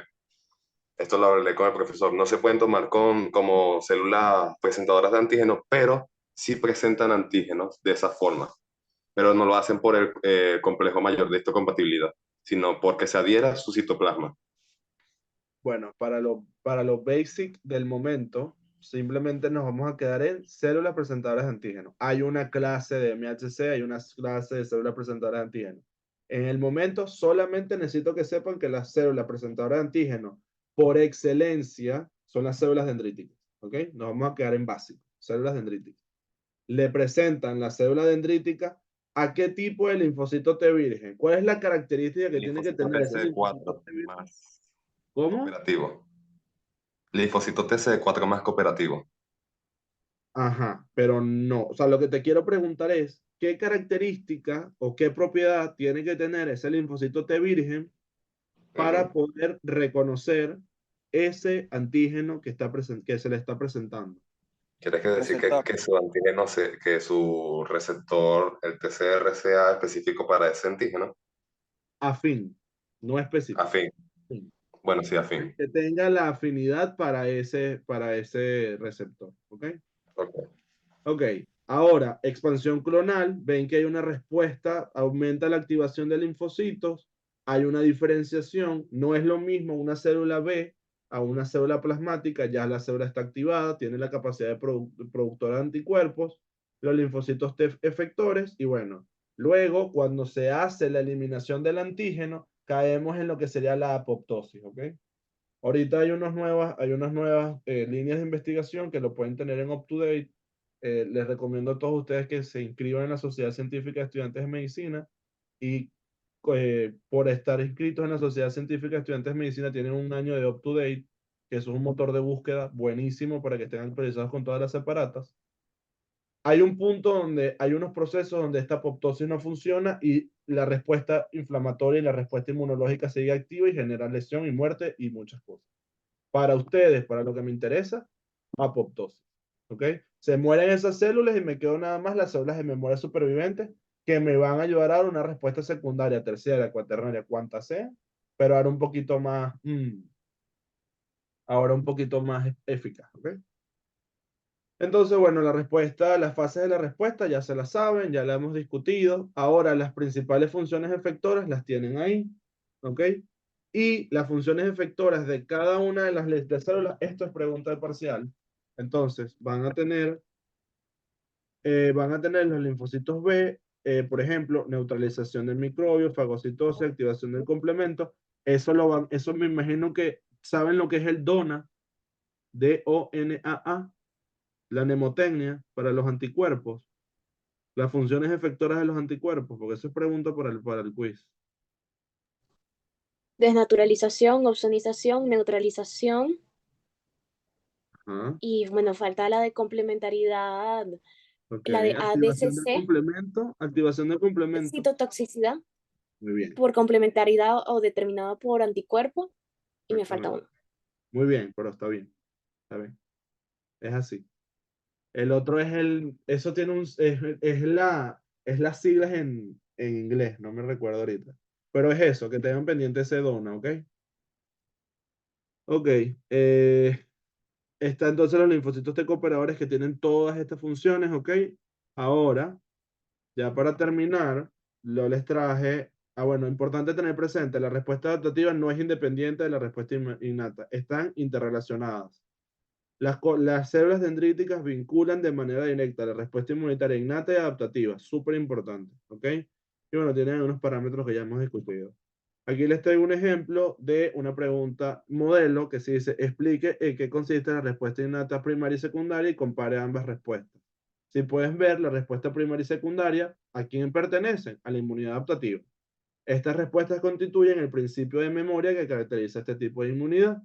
Esto lo hablé con el profesor. No se pueden tomar como células presentadoras de antígenos, pero sí presentan antígenos de esa forma. Pero no lo hacen por el complejo mayor de histocompatibilidad, sino porque se adhiera a su citoplasma. Bueno, para lo basic del momento, simplemente nos vamos a quedar en células presentadoras de antígeno. Hay una clase de MHC, hay una clase de células presentadoras de antígeno. En el momento solamente necesito que sepan que las células presentadoras de antígeno por excelencia son las células dendríticas. ¿Ok? Nos vamos a quedar en básico, células dendríticas. Le presentan la célula dendrítica a qué tipo de linfocito T virgen. ¿Cuál es la característica que tiene que tener ese linfocito TCD4 T virgen? más ¿Cómo? cooperativo. Linfocito TCD4 más cooperativo. Ajá, pero no. O sea, lo que te quiero preguntar es, ¿qué característica o qué propiedad tiene que tener ese linfocito T virgen para Ujú. poder reconocer ese antígeno que se le está presentando? ¿Quieres que decir Receptor. que su antígeno, que su receptor, el TCR, sea específico para ese antígeno? Afín, no específico. Afín. Afín. Bueno, sí, afín. Que tenga la afinidad para ese receptor. ¿Ok? Ok. Ok. Ahora, expansión clonal. Ven que hay una respuesta, aumenta la activación de linfocitos, hay una diferenciación. No es lo mismo una célula B a una célula plasmática. Ya la célula está activada, tiene la capacidad de productora de anticuerpos, los linfocitos T efectores. Y bueno, luego, cuando se hace la eliminación del antígeno, caemos en lo que sería la apoptosis. ¿Ok? Ahorita hay unas nuevas líneas de investigación que lo pueden tener en UpToDate. Les recomiendo a todos ustedes que se inscriban en la Sociedad Científica de Estudiantes de Medicina y por estar inscritos en la Sociedad Científica de Estudiantes de Medicina tienen un año de UpToDate, que es un motor de búsqueda buenísimo para que estén actualizados con todas las separatas. Hay un punto donde hay unos procesos donde esta apoptosis no funciona y la respuesta inflamatoria y la respuesta inmunológica sigue activa y genera lesión y muerte y muchas cosas. Para ustedes, para lo que me interesa, apoptosis. ¿Ok? Se mueren esas células y me quedo nada más las células de memoria supervivientes que me van a ayudar a dar una respuesta secundaria, terciaria, cuaternaria, cuanta sea, pero ahora un poquito más, ahora un poquito más eficaz. ¿Ok? Entonces, bueno, la respuesta, las fases de la respuesta ya se las saben, ya la hemos discutido. Ahora las principales funciones efectoras las tienen ahí. ¿Ok? Y las funciones efectoras de cada una de las células, esto es pregunta de parcial. Entonces, van a tener los linfocitos B, por ejemplo, neutralización del microbio, fagocitosis, activación del complemento. Eso me imagino que saben lo que es el DONA, DONAA, la mnemotecnia para los anticuerpos, las funciones efectoras de los anticuerpos, porque eso es pregunta para el quiz. Desnaturalización, opsonización, neutralización Ajá. y bueno, falta la de complementariedad, Ok, la de activación del ADCC, complemento, activación del complemento. citotoxicidad Muy bien, por complementariedad o determinada por anticuerpo y me falta exactamente. uno. Muy bien, pero está bien, está bien. Es así. El otro eso tiene es las siglas en inglés, no me recuerdo ahorita. Pero es eso, que tengan pendiente ese dona, ¿ok? Ok, está entonces los linfocitos T cooperadores que tienen todas estas funciones, ¿ok? Ahora, ya para terminar, lo les traje, bueno, importante tener presente, la respuesta adaptativa no es independiente de la respuesta innata, están interrelacionadas. Las células dendríticas vinculan de manera directa la respuesta inmunitaria innata y adaptativa, súper importante, ¿ok? Y bueno, tienen unos parámetros que ya hemos discutido. Aquí les traigo un ejemplo de una pregunta modelo que se dice, explique en qué consiste la respuesta innata primaria y secundaria y compare ambas respuestas. Si puedes ver la respuesta primaria y secundaria, ¿a quién pertenecen? A la inmunidad adaptativa. Estas respuestas constituyen el principio de memoria que caracteriza este tipo de inmunidad.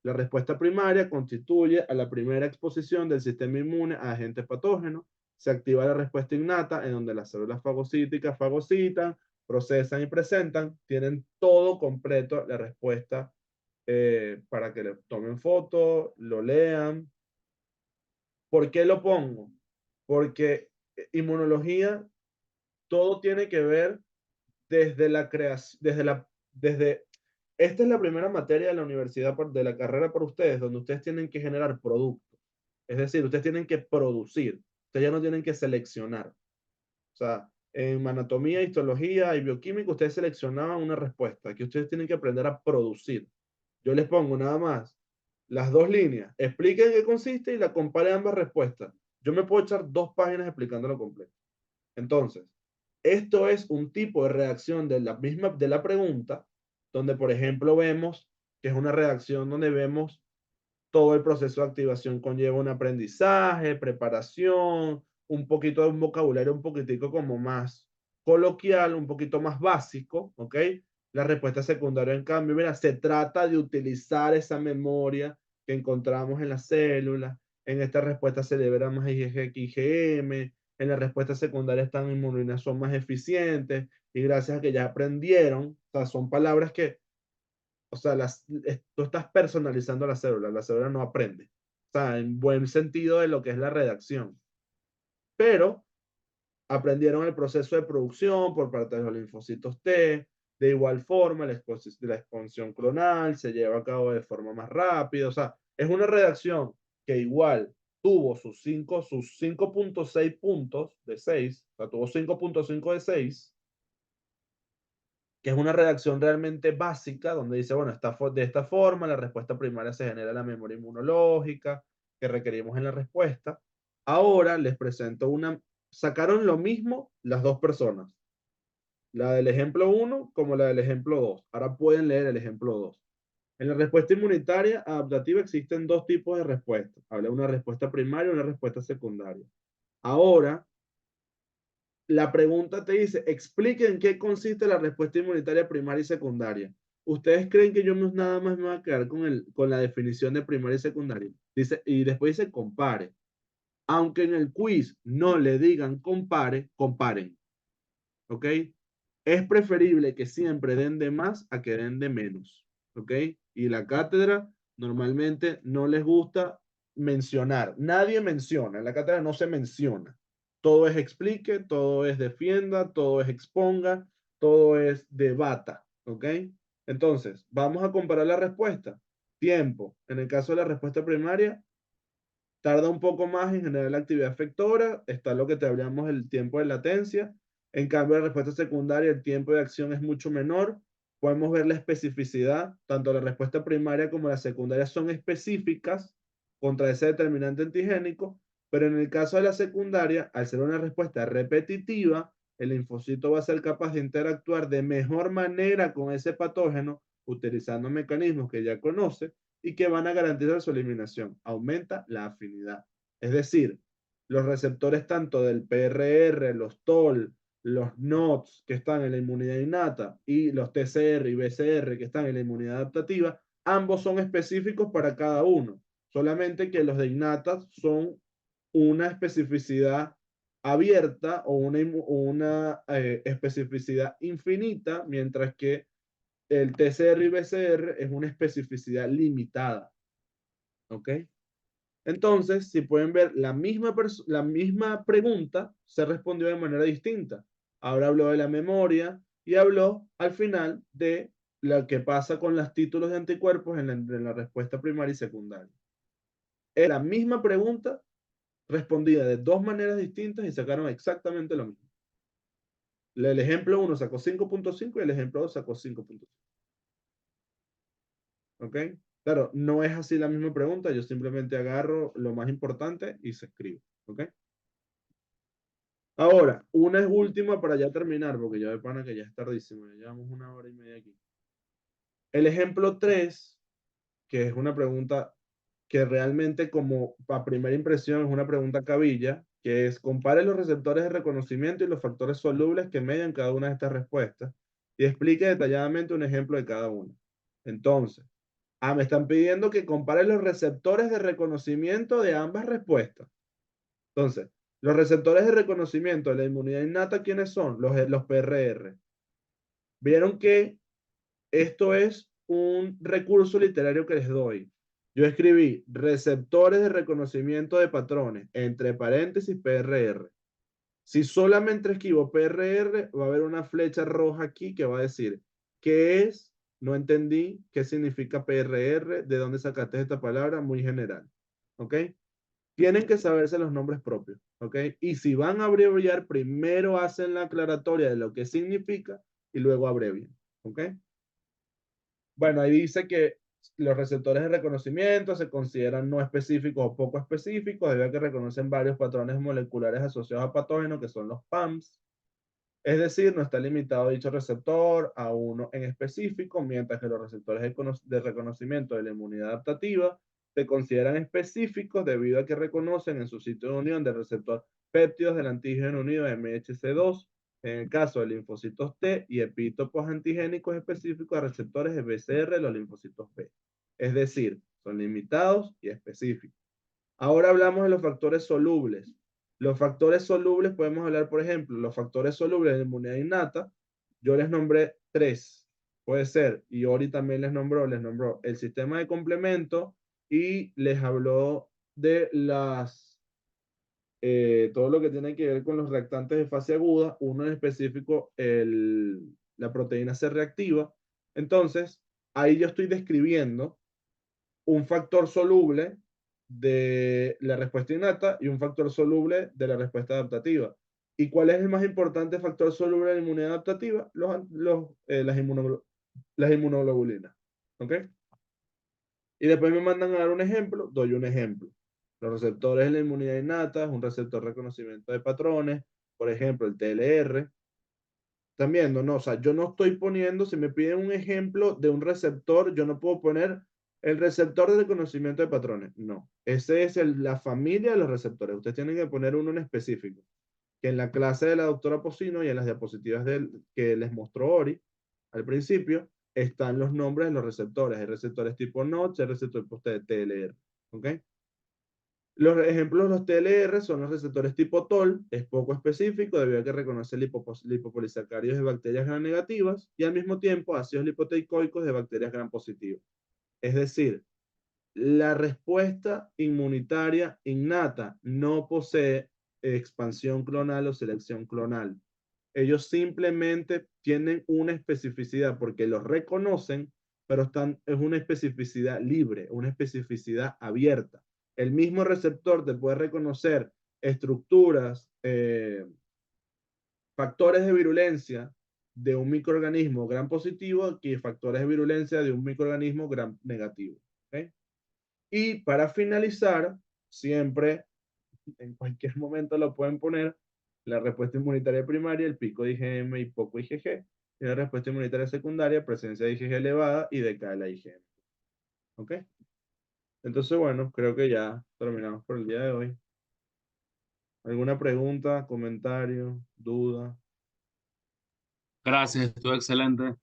La respuesta primaria constituye a la primera exposición del sistema inmune a agentes patógenos. Se activa la respuesta innata, en donde las células fagocíticas fagocitan, procesan y presentan. Tienen todo completo la respuesta para que le tomen fotos, lo lean. ¿Por qué lo pongo? Porque inmunología, todo tiene que ver desde la creación, esta es la primera materia de la universidad, de la carrera para ustedes, donde ustedes tienen que generar productos. Es decir, ustedes tienen que producir. Ustedes ya no tienen que seleccionar. O sea, en anatomía, histología y bioquímica, ustedes seleccionaban una respuesta. Aquí ustedes tienen que aprender a producir. Yo les pongo nada más las dos líneas, explique en qué consiste y la compare ambas respuestas. Yo me puedo echar 2 páginas explicándolo completo. Entonces, esto es un tipo de redacción de la pregunta, donde por ejemplo vemos que es una redacción donde vemos todo el proceso de activación conlleva un aprendizaje, preparación, un poquito de un vocabulario un poquitico como más coloquial, un poquito más básico, ¿ok? La respuesta secundaria, en cambio, mira, se trata de utilizar esa memoria que encontramos en las células. En esta respuesta se libera más IgM, en la respuesta secundaria estas inmunoglobulanas son más eficientes y gracias a que ya aprendieron, o sea, son palabras que, o sea, tú estás personalizando la célula no aprende. O sea, en buen sentido de lo que es la redacción. Pero aprendieron el proceso de producción por parte de los linfocitos T. De igual forma, la expansión clonal se lleva a cabo de forma más rápida. O sea, es una redacción que igual tuvo sus 5.6 puntos de 6, o sea, tuvo 5.5 de 6, que es una redacción realmente básica, donde dice, bueno, de esta forma la respuesta primaria se genera la memoria inmunológica que requerimos en la respuesta. Ahora les presento sacaron lo mismo las dos personas, la del ejemplo 1 como la del ejemplo 2. Ahora pueden leer el ejemplo 2. En la respuesta inmunitaria adaptativa existen 2 tipos de respuestas. Habla de una respuesta primaria y una respuesta secundaria. Ahora, la pregunta te dice, explique en qué consiste la respuesta inmunitaria primaria y secundaria. ¿Ustedes creen que yo nada más me voy a quedar con la definición de primaria y secundaria? Dice, y después dice compare. Aunque en el quiz no le digan compare, comparen. ¿Ok? Es preferible que siempre den de más a que den de menos. ¿Ok? Y la cátedra normalmente no les gusta mencionar. Nadie menciona. En la cátedra no se menciona. Todo es explique, todo es defienda, todo es exponga, todo es debata. ¿Ok? Entonces, vamos a comparar la respuesta. Tiempo. En el caso de la respuesta primaria, tarda un poco más en generar la actividad efectora. Está lo que te hablamos, el tiempo de latencia. En cambio, la respuesta secundaria, el tiempo de acción es mucho menor. Podemos ver la especificidad. Tanto la respuesta primaria como la secundaria son específicas contra ese determinante antigénico, pero en el caso de la secundaria, al ser una respuesta repetitiva, el linfocito va a ser capaz de interactuar de mejor manera con ese patógeno utilizando mecanismos que ya conoce y que van a garantizar su eliminación. Aumenta la afinidad. Es decir, los receptores tanto del PRR, los TOL, los NOTs que están en la inmunidad innata y los TCR y BCR que están en la inmunidad adaptativa, ambos son específicos para cada uno. Solamente que los de innata son una especificidad abierta o una especificidad infinita, mientras que el TCR y BCR es una especificidad limitada. ¿Ok? Entonces, si pueden ver, la misma pregunta se respondió de manera distinta. Ahora habló de la memoria y habló al final de lo que pasa con los títulos de anticuerpos en la respuesta primaria y secundaria. Es la misma pregunta respondida de 2 maneras distintas y sacaron exactamente lo mismo. El ejemplo 1 sacó 5.5 y el ejemplo 2 sacó 5.5. ¿Ok? Claro, no es así la misma pregunta, yo simplemente agarro lo más importante y se escribe. ¿Ok? Ahora, una es última para ya terminar, porque ya de pana que ya es tardísimo, ya llevamos 1 hora y media aquí. El ejemplo 3, que es una pregunta que realmente como a primera impresión es una pregunta cabilla, que es compare los receptores de reconocimiento y los factores solubles que median cada una de estas respuestas y explique detalladamente un ejemplo de cada una. Entonces, me están pidiendo que compare los receptores de reconocimiento de ambas respuestas. Entonces, los receptores de reconocimiento de la inmunidad innata, ¿quiénes son? Los PRR. Vieron que esto es un recurso literario que les doy. Yo escribí receptores de reconocimiento de patrones, entre paréntesis PRR. Si solamente escribo PRR, va a haber una flecha roja aquí que va a decir, ¿qué es? No entendí qué significa PRR, de dónde sacaste esta palabra, muy general. ¿Ok? Tienen que saberse los nombres propios. ¿Ok? Y si van a abreviar, primero hacen la aclaratoria de lo que significa y luego abrevian. ¿Ok? Bueno, ahí dice que Los receptores de reconocimiento se consideran no específicos o poco específicos, debido a que reconocen varios patrones moleculares asociados a patógenos, que son los PAMs. Es decir, no está limitado dicho receptor a uno en específico, mientras que los receptores de reconocimiento de la inmunidad adaptativa se consideran específicos debido a que reconocen en su sitio de unión del receptor péptidos del antígeno unido MHC2, en el caso de linfocitos T, y epítopos antigénicos específicos de receptores de BCR, los linfocitos B. Es decir, son limitados y específicos. Ahora hablamos de los factores solubles. Los factores solubles podemos hablar, por ejemplo, los factores solubles de inmunidad innata. Yo les nombré 3. Puede ser, y Ori también les nombró el sistema de complemento y les habló de todo lo que tiene que ver con los reactantes de fase aguda, uno en específico, la proteína C reactiva. Entonces, ahí yo estoy describiendo un factor soluble de la respuesta innata y un factor soluble de la respuesta adaptativa. ¿Y cuál es el más importante factor soluble de la inmunidad adaptativa? Las inmunoglobulinas. ¿Ok? Y después me mandan a dar un ejemplo, doy un ejemplo. Los receptores de la inmunidad innata es un receptor de reconocimiento de patrones, por ejemplo, el TLR. ¿Están viendo? No, o sea, yo no estoy poniendo, si me piden un ejemplo de un receptor, yo no puedo poner el receptor de reconocimiento de patrones. No, ese es la familia de los receptores. Ustedes tienen que poner uno en específico. Que en la clase de la doctora Pocino y en las diapositivas que les mostró Ori al principio, están los nombres de los receptores. Hay receptores tipo Notch, hay receptores tipo TLR. ¿Ok? Los ejemplos de los TLR son los receptores tipo TOL, es poco específico debido a que reconoce lipopolisacáridos de bacterias gram negativas y al mismo tiempo ácidos lipoteicoicos de bacterias gram positivas. Es decir, la respuesta inmunitaria innata no posee expansión clonal o selección clonal. Ellos simplemente tienen una especificidad porque los reconocen, pero es una especificidad libre, una especificidad abierta. El mismo receptor te puede reconocer estructuras, factores de virulencia de un microorganismo gram positivo que factores de virulencia de un microorganismo gram negativo. ¿Okay? Y para finalizar, siempre, en cualquier momento lo pueden poner, la respuesta inmunitaria primaria, el pico de IgM y poco IgG, y la respuesta inmunitaria secundaria, presencia de IgG elevada y decae la IgM. ¿Ok? Entonces, bueno, creo que ya terminamos por el día de hoy. ¿Alguna pregunta, comentario, duda? Gracias, estuvo excelente.